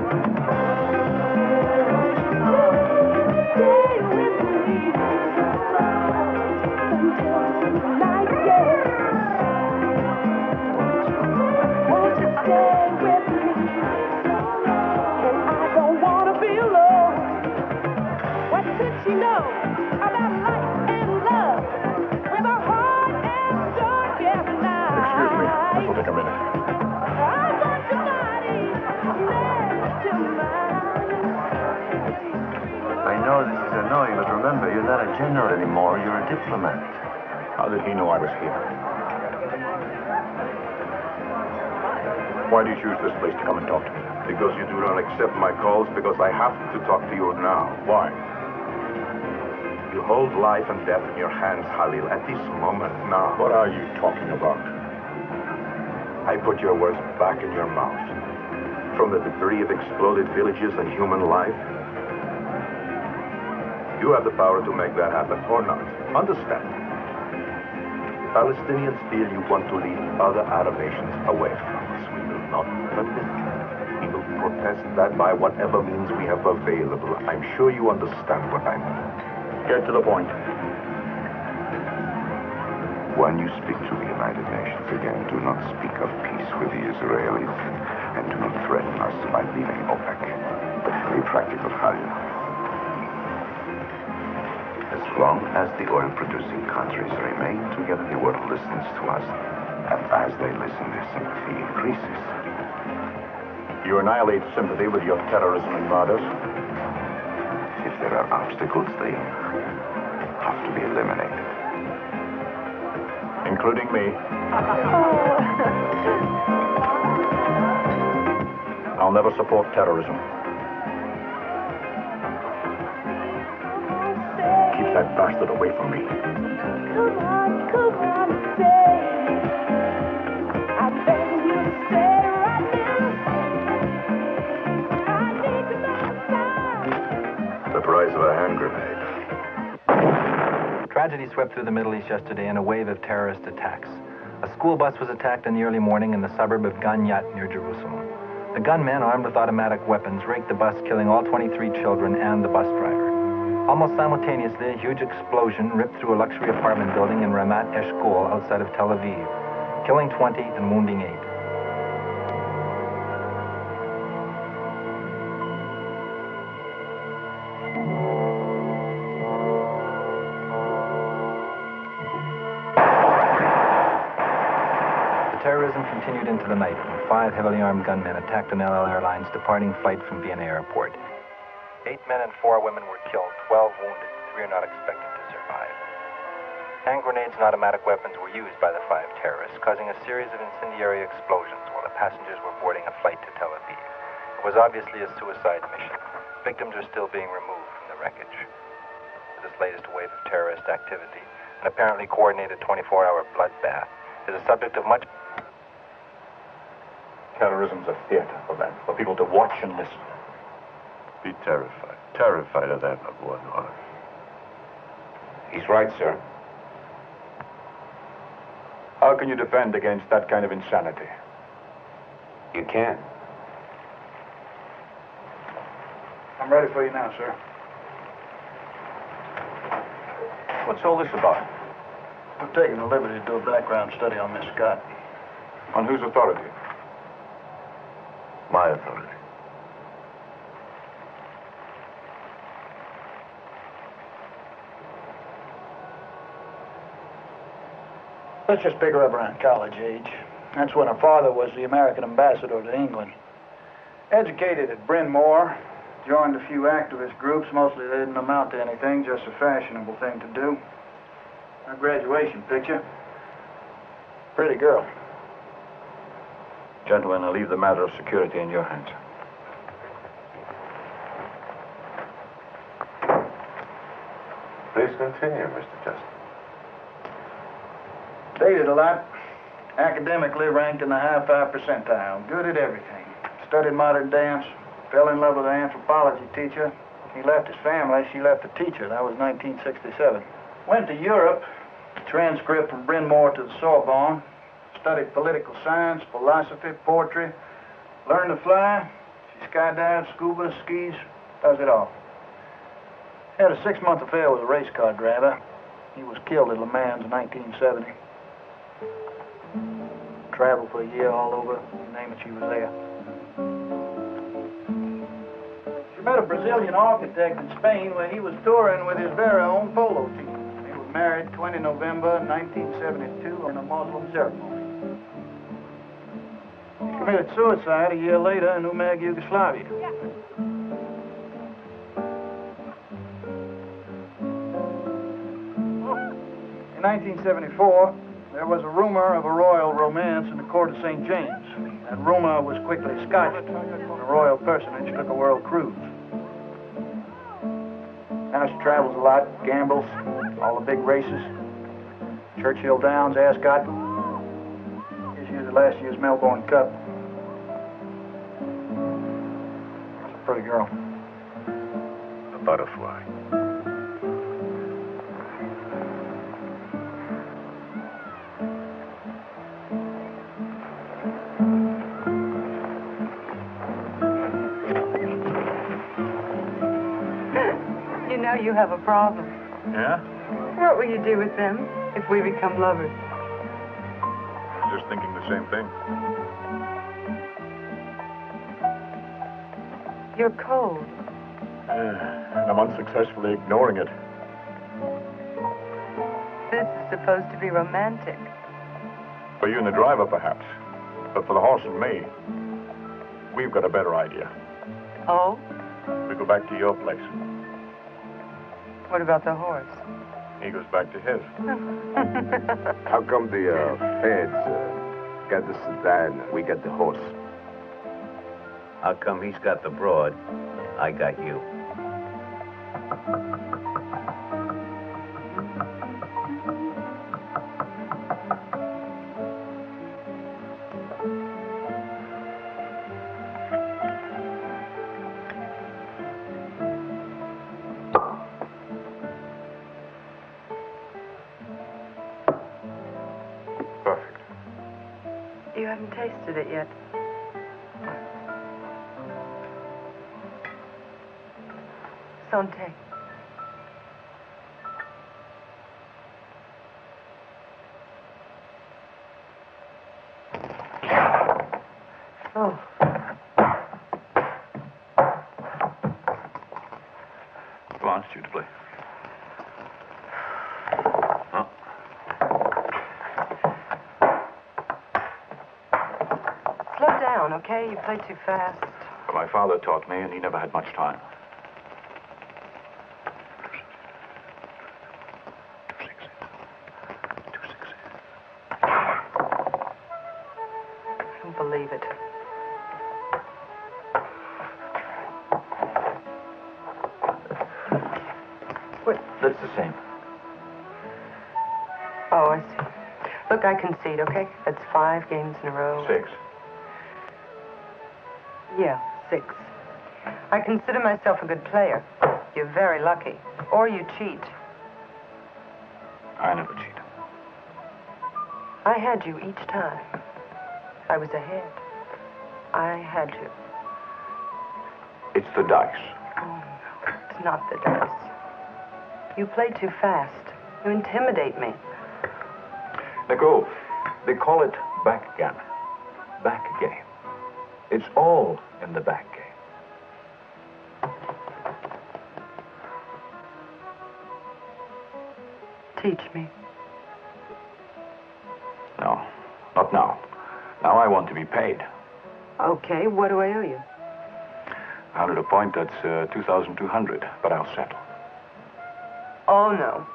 I know this is annoying, but remember, you're not a general anymore, you're a diplomat. How did he know I was here? Why do you choose this place to come and talk to me? Because you do not accept my calls, because I have to talk to you now. Why? You hold life and death in your hands, Khalil, at this moment now. What are you talking about? I put your words back in your mouth. From the debris of exploded villages and human life, you have the power to make that happen, or not. Understand? Palestinians feel you want to lead other Arab nations away from us. We will not permit it. We will protest that by whatever means we have available. I'm sure you understand what I mean. Get to the point. When you speak to the United Nations again, do not speak of peace with the Israelis, and do not threaten us by leaving OPEC. Be practical, Khalil. As long as the oil-producing countries remain together, the world listens to us, and as they listen, their sympathy increases. You annihilate sympathy with your terrorism and murders? If there are obstacles, they have to be eliminated. Including me. I'll never support terrorism. Keep that bastard away from me. Come on, stay. I'm begging you to stay right now. I need to know. The price of a hand grenade. Tragedy swept through the Middle East yesterday in a wave of terrorist attacks. A school bus was attacked in the early morning in the suburb of Ganyat near Jerusalem. The gunmen, armed with automatic weapons, raked the bus, killing all 23 children and the bus driver. Almost simultaneously, a huge explosion ripped through a luxury apartment building in Ramat Eshkol outside of Tel Aviv, killing 20 and wounding 8. Terrorism continued into the night when 5 heavily armed gunmen attacked an LL Airlines departing flight from Vienna Airport. 8 men and 4 women were killed, 12 wounded. 3 are not expected to survive. Hand grenades and automatic weapons were used by the 5 terrorists, causing a series of incendiary explosions while the passengers were boarding a flight to Tel Aviv. It was obviously a suicide mission. Victims are still being removed from the wreckage. This latest wave of terrorist activity, an apparently coordinated 24-hour bloodbath, is a subject of much... Terrorism's a theater for them, for people to watch and listen. Be terrified. Terrified of that, my boy Noir. He's right, sir. How can you defend against that kind of insanity? You can't. I'm ready for you now, sir. What's all this about? I've taken the liberty to do a background study on Miss Scott. On whose authority? My authority. Let's just pick her up around college age. That's when her father was the American ambassador to England. Educated at Bryn Mawr, joined a few activist groups. Mostly they didn't amount to anything, just a fashionable thing to do. Her graduation picture. Pretty girl. Gentlemen, I leave the matter of security in your hands. Please continue, Mr. Justin. Dated a lot. Academically ranked in the high 5 percentile. Good at everything. Studied modern dance. Fell in love with an anthropology teacher. He left his family. She left the teacher. That was 1967. Went to Europe. Transcript from Bryn Mawr to the Sorbonne. Studied political science, philosophy, poetry. Learned to fly. She skydives, scuba, skis. Does it all. Had a 6-month affair with a race car driver. He was killed at Le Mans in 1970. Traveled for a year all over. You name it, she was there. She met a Brazilian architect in Spain where he was touring with his very own polo team. They were married 20 November 1972 in a Muslim ceremony. She committed suicide a year later in Umag, Yugoslavia. In 1974, there was a rumor of a royal romance in the court of St. James. That rumor was quickly scotched when a royal personage took a world cruise. Now she travels a lot, gambles, all the big races. Churchill Downs, Ascot. This year's the last year's Melbourne Cup. That's a pretty girl. A butterfly. You know you have a problem. Yeah? What will you do with them if we become lovers? I was just thinking the same thing. You're cold. And I'm unsuccessfully ignoring it. This is supposed to be romantic. For you and the driver, perhaps. But for the horse and me, we've got a better idea. Oh? We go back to your place. What about the horse? He goes back to his. How come the feds got the sedan and we got the horse? How come he's got the broad, I got you? You haven't tasted it yet. Santé. Oh. Who asked you to play? Slow down, okay? You play too fast. Well, my father taught me, and he never had much time. believe it. What? That's the same. Oh, I see. Look, I concede, okay? That's 5 games in a row. 6. Yeah, 6. I consider myself a good player. You're very lucky. Or you cheat. I never cheat. I had you each time. I was ahead. I had you. It's the dice. Oh, no, it's not the dice. You play too fast. You intimidate me. Nicole, they call it backgammon. Back game. It's all in the back game. Teach me. No, not now. Now I want to be paid. Okay, what do I owe you? 100 a point, that's 2,200, but I'll settle. Oh, no.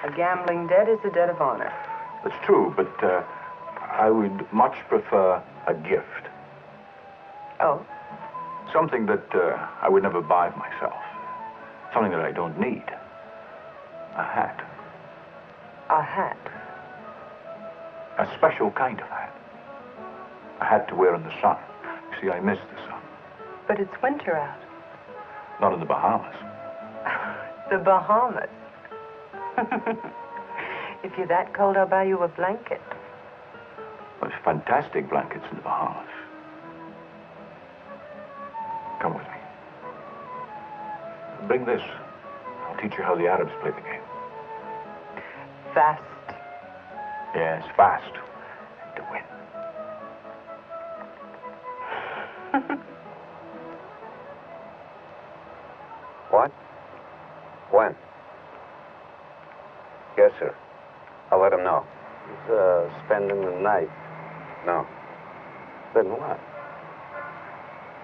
A gambling debt is a debt of honor. That's true, but I would much prefer a gift. Oh? Something that I would never buy myself. Something that I don't need. A hat. A hat? A special kind of hat. A hat to wear in the sun. You see, I miss the sun. But it's winter out. Not in the Bahamas. The Bahamas? If you're that cold, I'll buy you a blanket. There's fantastic blankets in the Bahamas. Come with me. Bring this. I'll teach you how the Arabs play the game. Fast. Yes, fast. And to win. What? When? Yes, sir. I'll let him know. He's spending the night. No. Then what?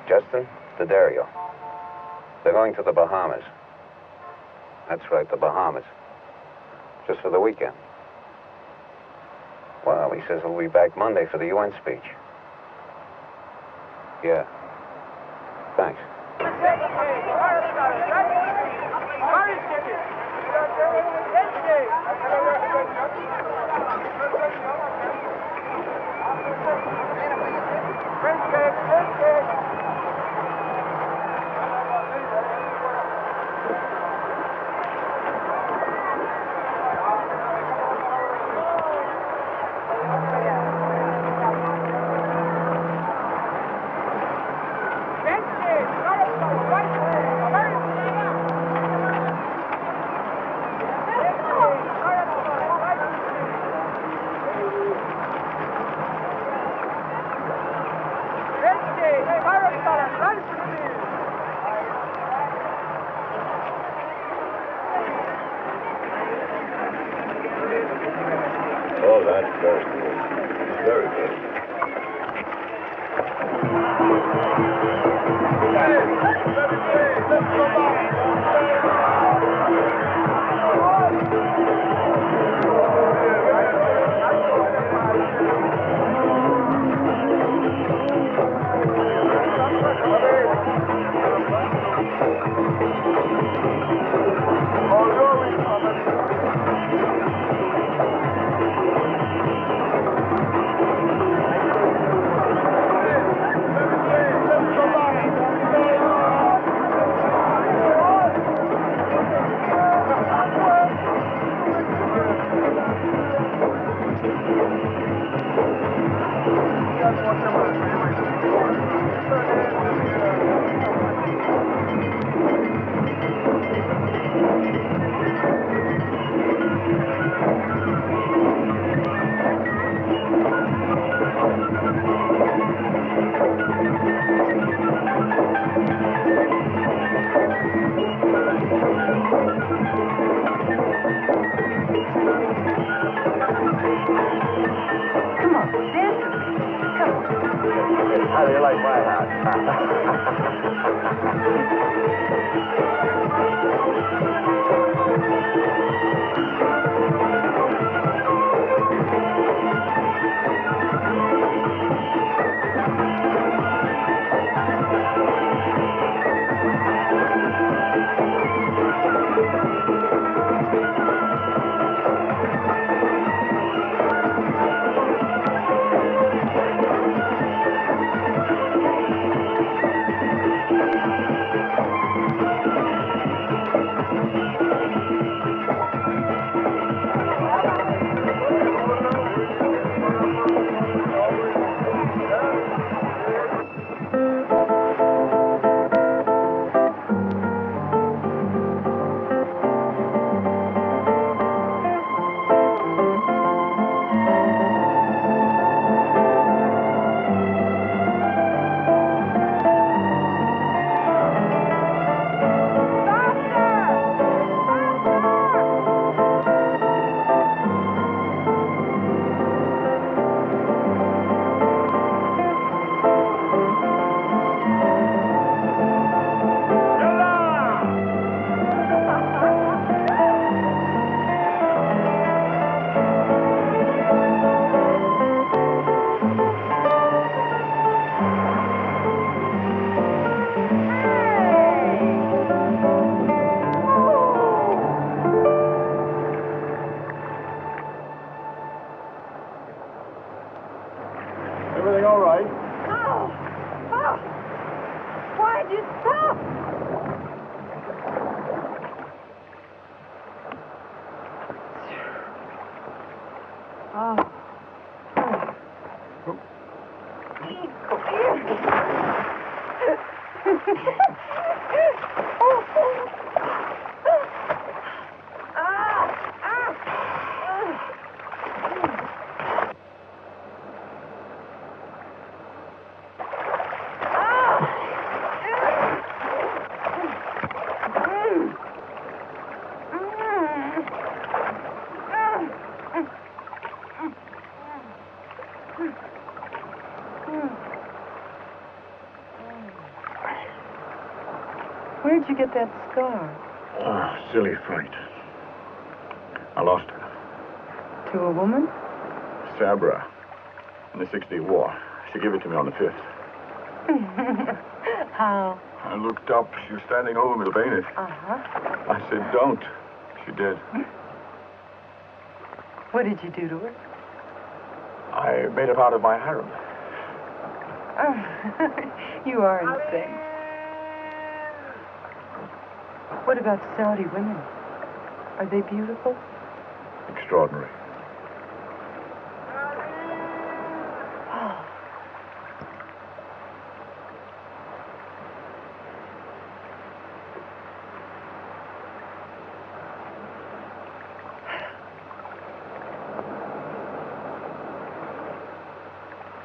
Justin, to Dario. They're going to the Bahamas. That's right, the Bahamas. Just for the weekend. Well, he says he'll be back Monday for the UN speech. Yeah. Thanks. Oh, that's very good. Very good. How do you like my hat? Where'd you get that scar? Silly fight. I lost her. To a woman? Sabra. In the 60 War. She gave it to me on the 5th. How? I looked up. She was standing over me with a bayonet. Uh-huh. I said, don't. She did. What did you do to her? I made her part of my harem. You are insane. What about Saudi women? Are they beautiful? Extraordinary.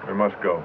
We must go.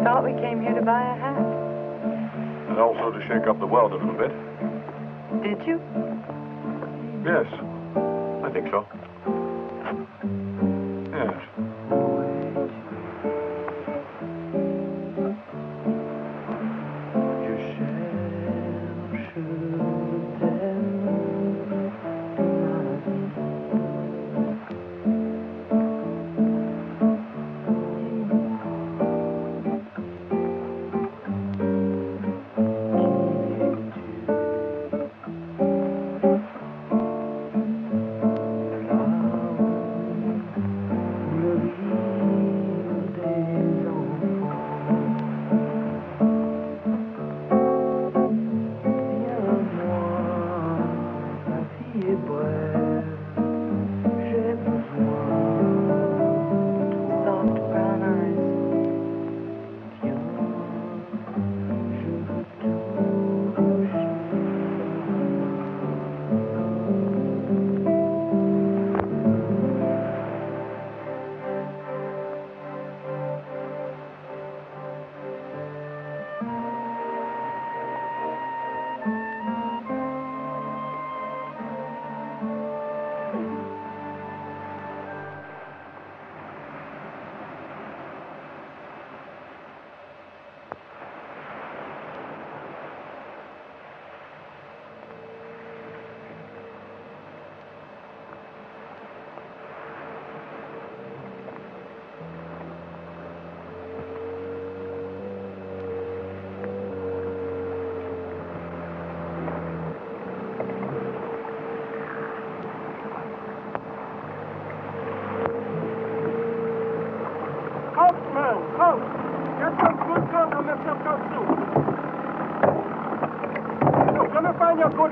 Thought we came here to buy a hat. And also to shake up the world a little bit. Did you? Yes, I think so. Yes.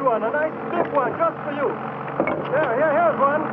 one, a nice big one, just for you. Here's one.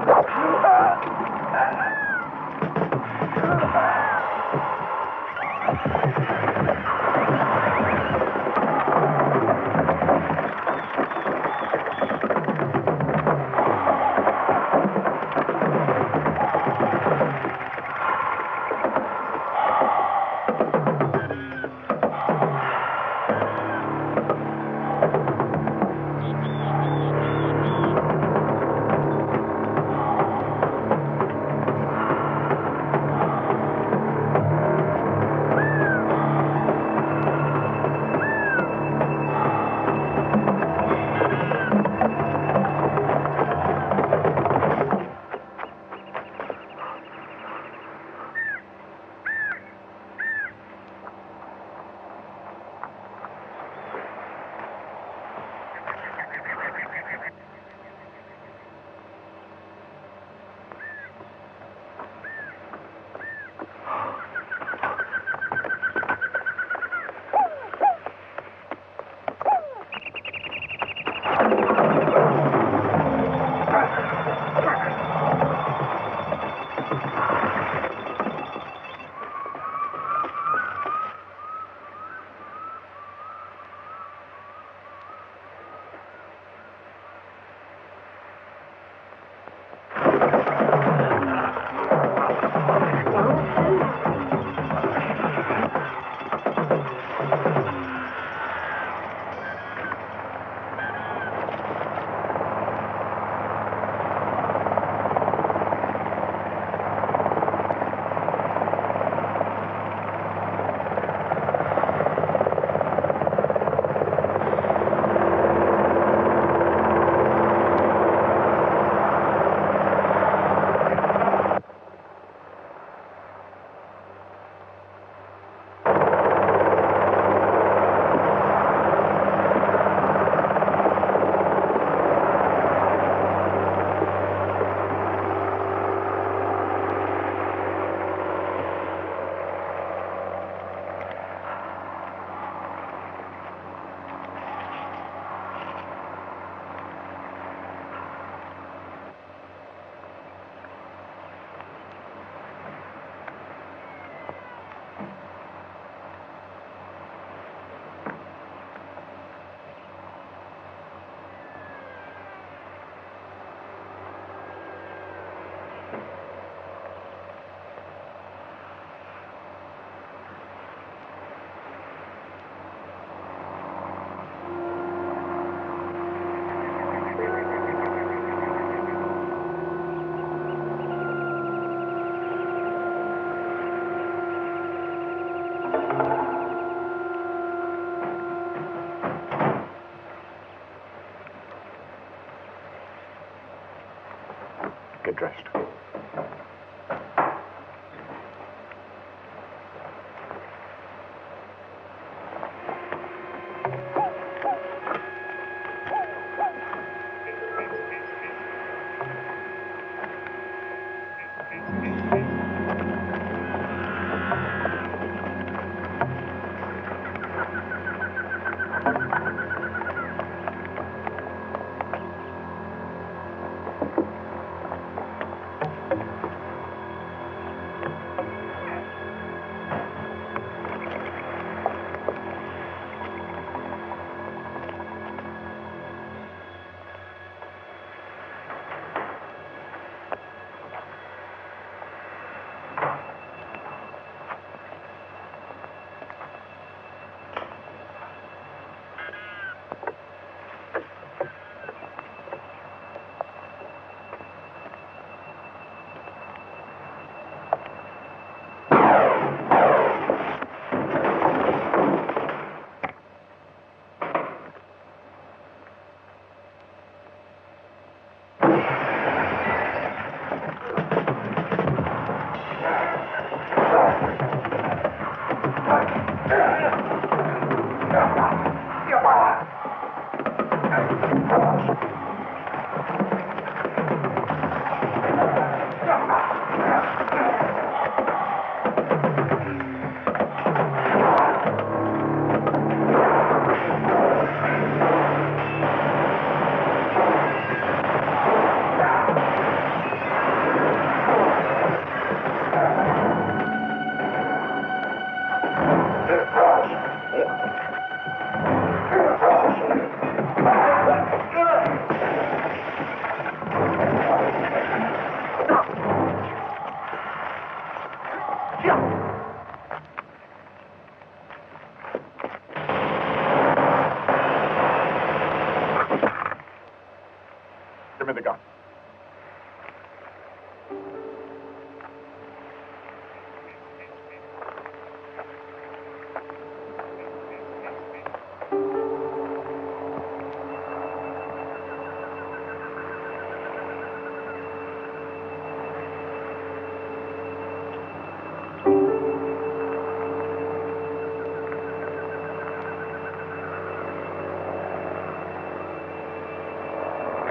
Get dressed.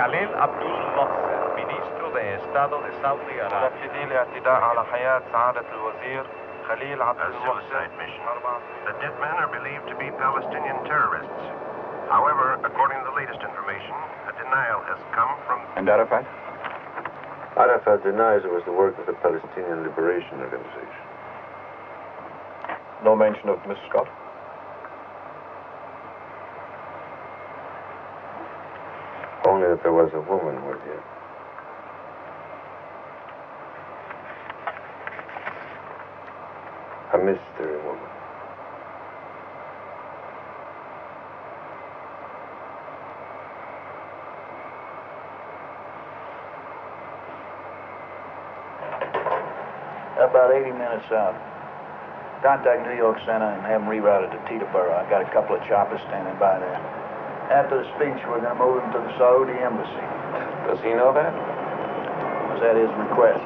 Khalil Abdul Mohsen, Ministro de Estado de Saudi Arabia. A suicide mission. The dead men are believed to be Palestinian terrorists. However, according to the latest information, a denial has come from... And Arafat? Arafat denies it was the work of the Palestinian Liberation Organization. No mention of Miss Scott? Only that there was a woman with you. A mystery woman. About 80 minutes out. Contact New York Center and have them rerouted to Teterboro. I got a couple of choppers standing by there. After the speech, we're going to move him to the Saudi embassy. Does he know that? Was that his request?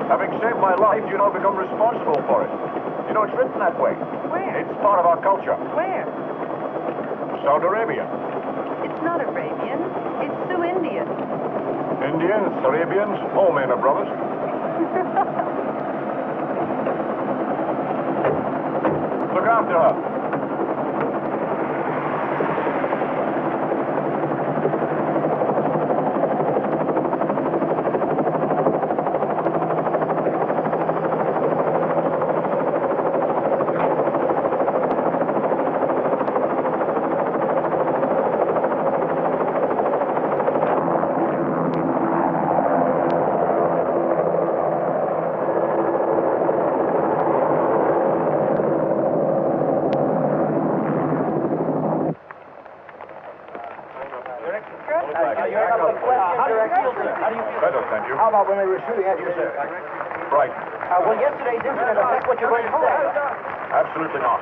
Having saved my life, you now become responsible for it. You know, it's written that way. Where? It's part of our culture. Where? Saudi Arabia. It's not Arabian. It's Sioux Indian. Indians, Arabians, all men are brothers. Look after her. How about when we were shooting at you, sir? Right. Will yesterday's incident affect what you're going to say? Absolutely not.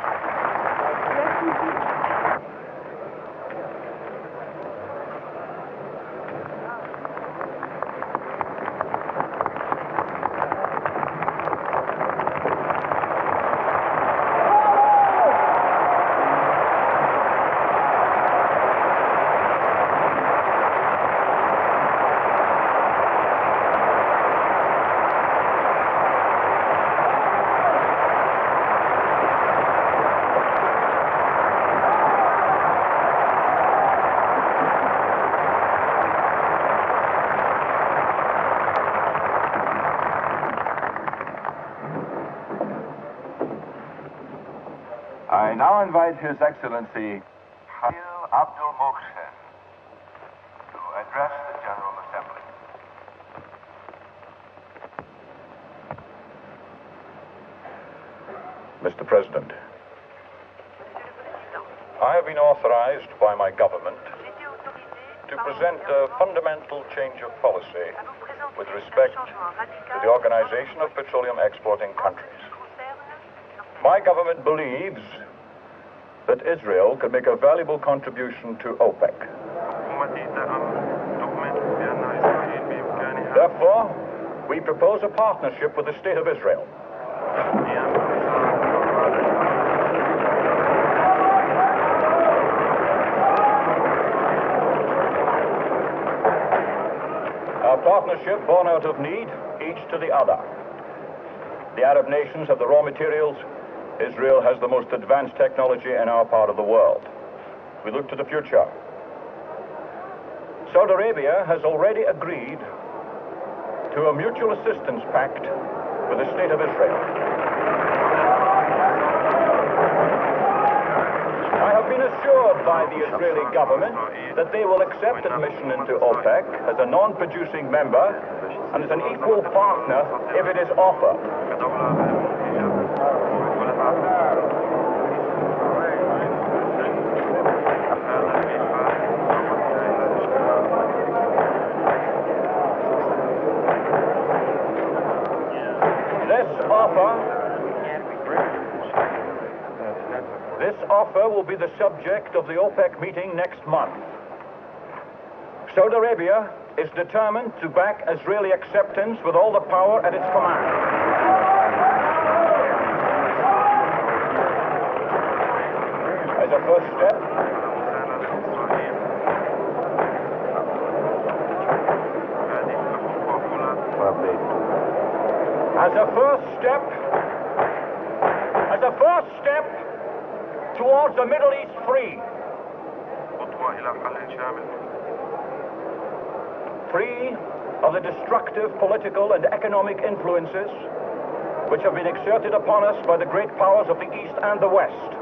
I now invite His Excellency Khalil Abdul Mohsen to address the General Assembly. Mr. President, I have been authorized by my government to present a fundamental change of policy with respect to the organization of petroleum exporting countries. My government believes that Israel can make a valuable contribution to OPEC. Therefore, we propose a partnership with the State of Israel. Our partnership born out of need, each to the other. The Arab nations have the raw materials. Israel has the most advanced technology in our part of the world. We look to the future. Saudi Arabia has already agreed to a mutual assistance pact with the State of Israel. I have been assured by the Israeli government that they will accept admission into OPEC as a non-producing member and as an equal partner if it is offered. This offer will be the subject of the OPEC meeting next month. Saudi Arabia is determined to back Israeli acceptance with all the power at its command. As a first step, as a first step towards the Middle East free. Free of the destructive political and economic influences which have been exerted upon us by the great powers of the East and the West.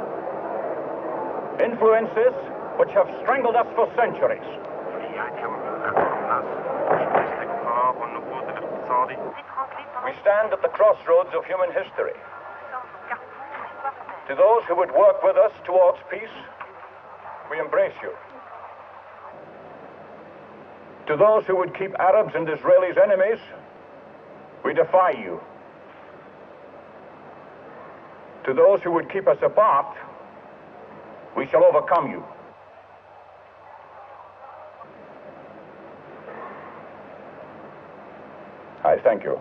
Influences which have strangled us for centuries. We stand at the crossroads of human history. To those who would work with us towards peace, we embrace you. To those who would keep Arabs and Israelis enemies, we defy you. To those who would keep us apart, we shall overcome you. I thank you.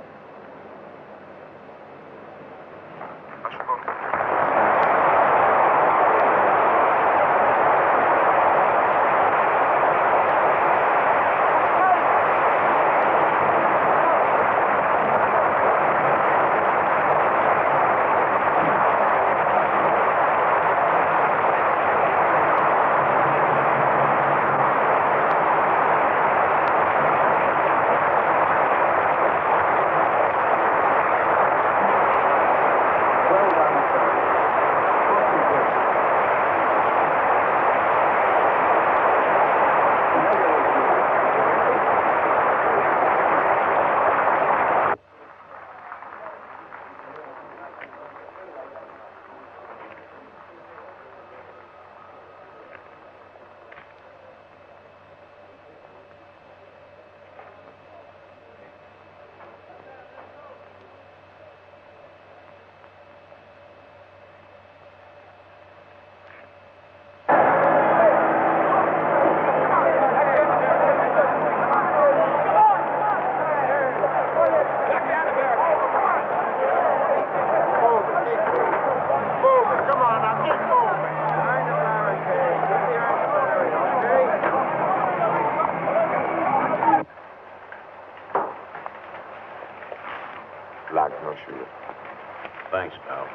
Thanks, pal.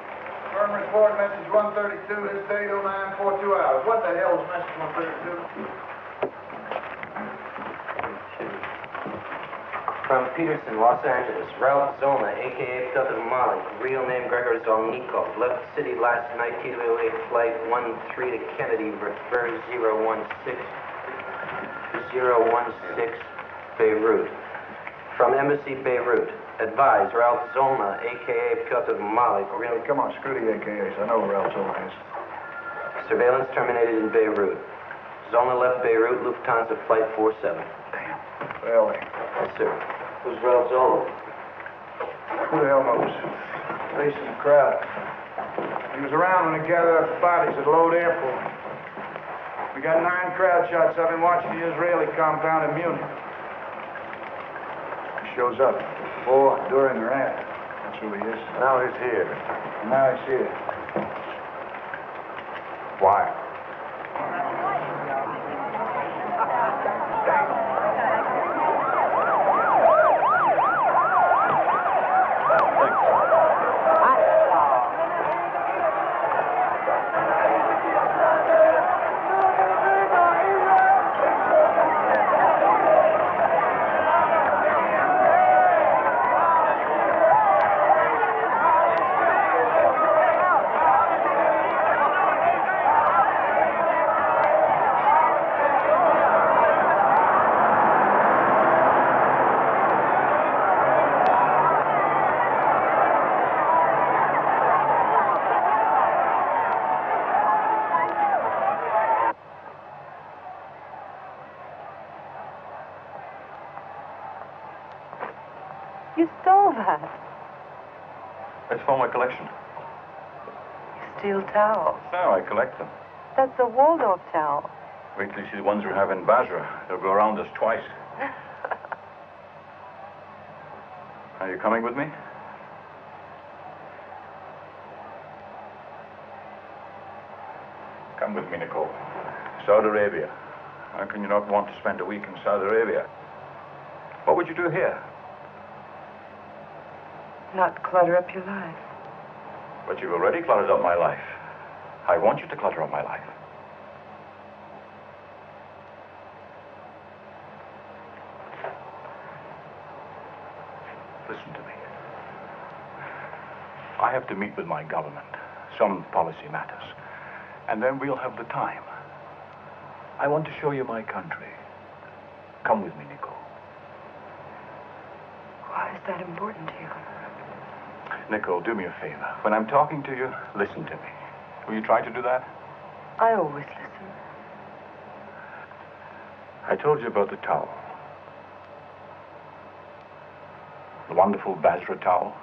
Firm report, message 132, this date 0942 hours. What the hell is message 132? From Peterson, Los Angeles, Ralph Zolna, a.k.a. Pilot Malik, real name Gregor Zolnikov, left the city last night, T208 flight 13 to Kennedy, return 016 Beirut. From Embassy, Beirut, advise Ralph Zolna, a.k.a. Piotr Malik, real... Come on, screw the AKAs. I know who Ralph Zolna is. Surveillance terminated in Beirut. Zolna left Beirut, Lufthansa flight 47. Damn. Well, Yes, sir. Who's Ralph Zolna? who the hell knows? Facing the crowd. He was around when they gathered up the bodies at Lode Airport. We got 9 crowd shots of him watching the Israeli compound in Munich. He shows up before, during, or after. That's who he is. Now he's here. Now he's here. Why? You stole that. It's for my collection. You steal towels. No, I collect them. That's a Waldorf towel. Wait till you see the ones we have in Basra. They'll go around us twice. Are you coming with me? Come. Come with me, Nicole. Saudi Arabia. How can you not want to spend a week in Saudi Arabia? What would you do here? Not clutter up your life. But you've already cluttered up my life. I want you to clutter up my life. Listen to me. I have to meet with my government. Some policy matters. And then we'll have the time. I want to show you my country. Come with me, Nicole. Why is that important to you? Nicole, do me a favor. When I'm talking to you, listen to me. Will you try to do that? I always listen. I told you about the towel. The wonderful Basra towel.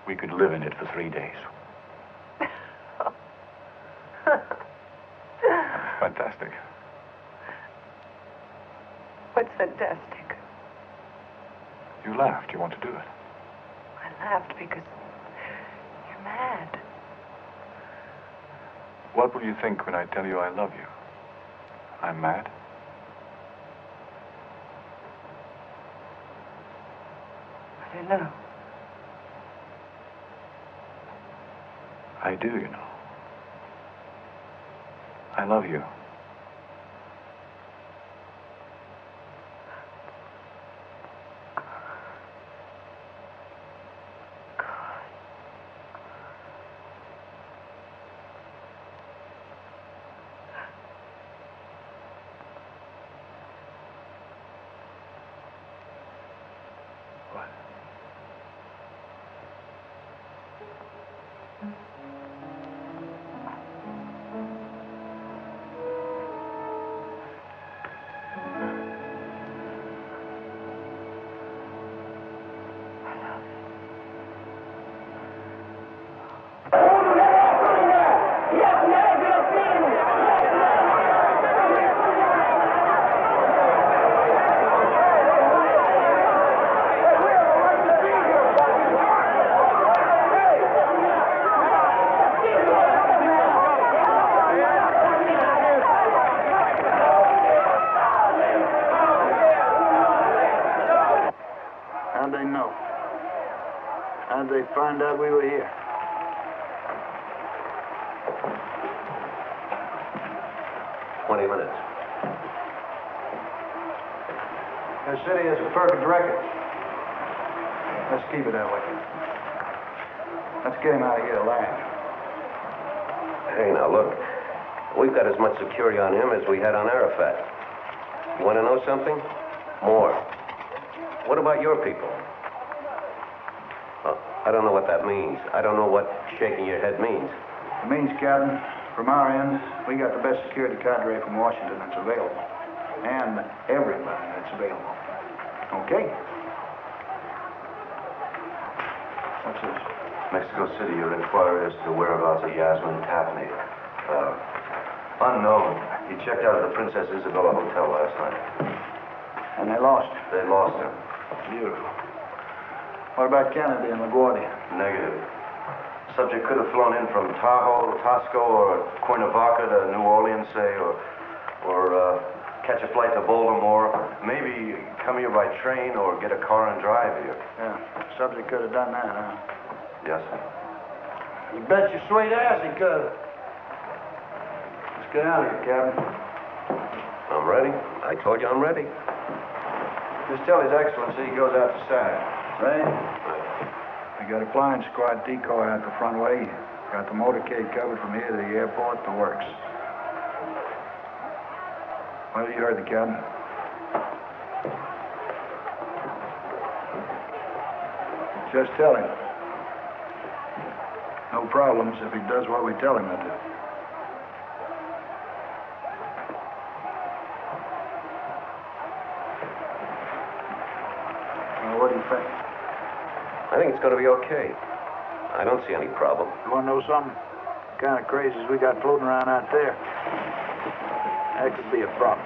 We could live in it for 3 days. Fantastic. What's fantastic? You laughed. You want to do it. I laughed because you're mad. What will you think when I tell you I love you? I'm mad? I don't know. I do, you know. I love you. How'd they know? How'd they find out we were here? $20. The city has a perfect record. Let's keep it that way. Let's get him out of here alive. Hey, now look. We've got as much security on him as we had on Arafat. You want to know something? More. What about your people? I don't know what that means. I don't know what shaking your head means. It means, Captain, from our end, we got the best security cadre from Washington that's available. And everybody that's available. Okay? What's this? Mexico City, your inquiry as to the whereabouts of Yasmin Tapney. Unknown. He checked out of the Princess Isabella Hotel last night. And they lost her? They lost her. Beautiful. What about Kennedy and LaGuardia? Negative. Subject could have flown in from Tahoe, Tosco, or Cuernavaca to New Orleans, say, or catch a flight to Baltimore. Maybe come here by train or get a car and drive here. Yeah, subject could have done that, huh? Yes, sir. You bet your sweet ass he could have. Let's get out of here, Captain. I'm ready. I told you I'm ready. Just tell His Excellency he goes out to SAG. Right? We got a flying squad decoy out the front way. Got the motorcade covered from here to the airport. The works. Well, you heard the captain. Just tell him. No problems if he does what we tell him to do. Well, what do you think? I think it's going to be okay. I don't see any problem. You want to know something? The kind of crazies we got floating around out there. That could be a problem.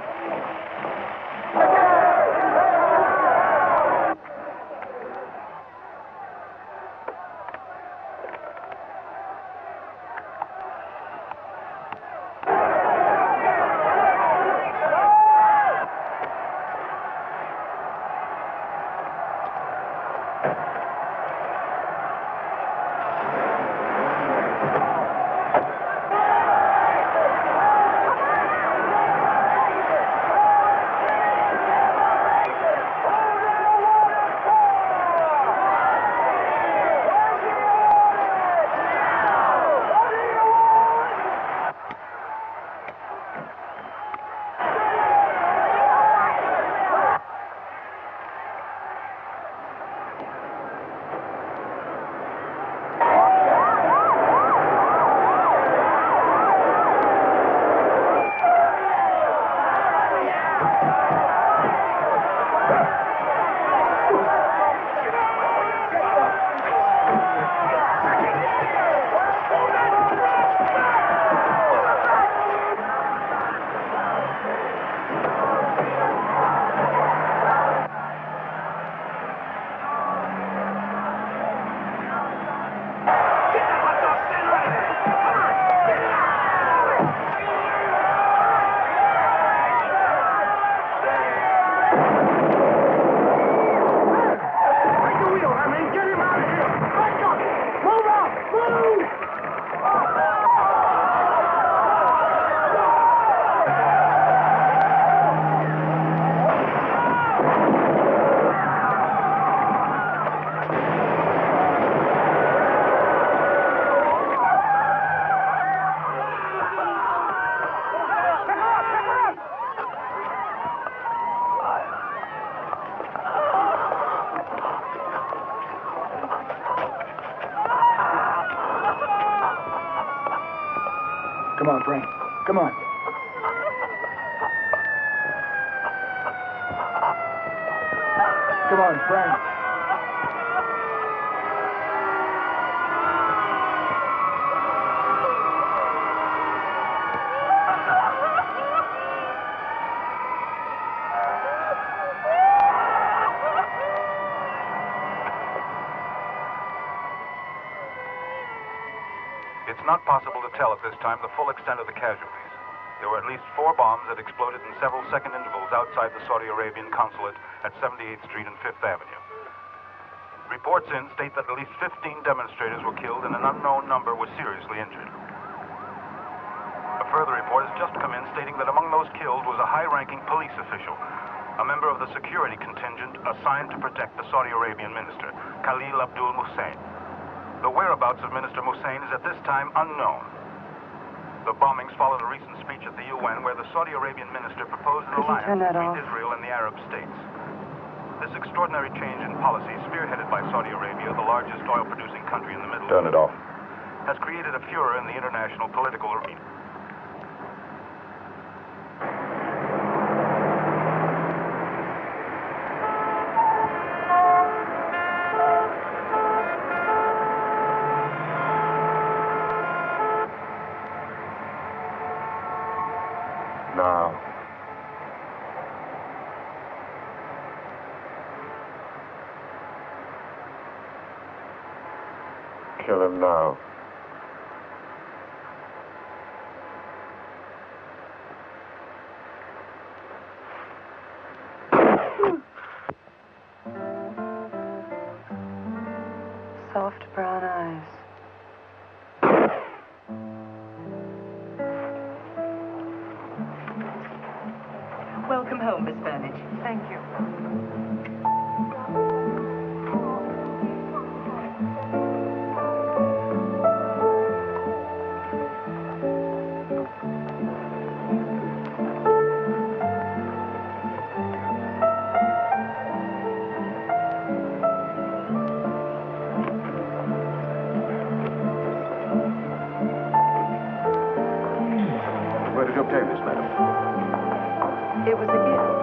Come on, Frank. Come on. Come on, Frank. It's not possible to tell at this time the full extent of the casualties. There were at least 4 bombs that exploded in several second intervals outside the Saudi Arabian consulate at 78th Street and 5th Avenue. Reports in state that at least 15 demonstrators were killed and an unknown number was seriously injured. A further report has just come in stating that among those killed was a high-ranking police official, a member of the security contingent assigned to protect the Saudi Arabian minister, Khalil Abdul Hussein. The whereabouts of Minister Hussein is at this time unknown. The bombings followed a recent speech at the UN where the Saudi Arabian minister proposed an alliance between Israel and the Arab states. This extraordinary change in policy, spearheaded by Saudi Arabia, the largest oil-producing country in the Middle East, Turn it off. has created a furor in the international political arena. Now. Kill him now. Soft brown eyes. Welcome home, Miss Burnett. Thank you. Where did you obtain this, madam? It was a gift.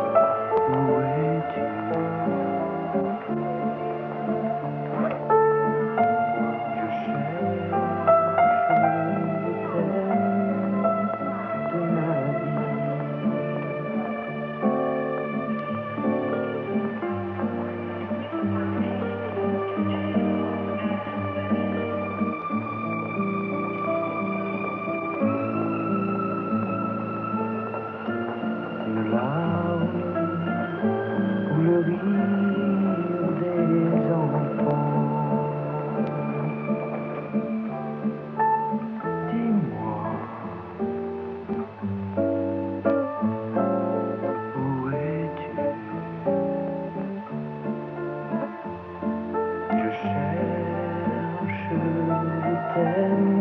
Ten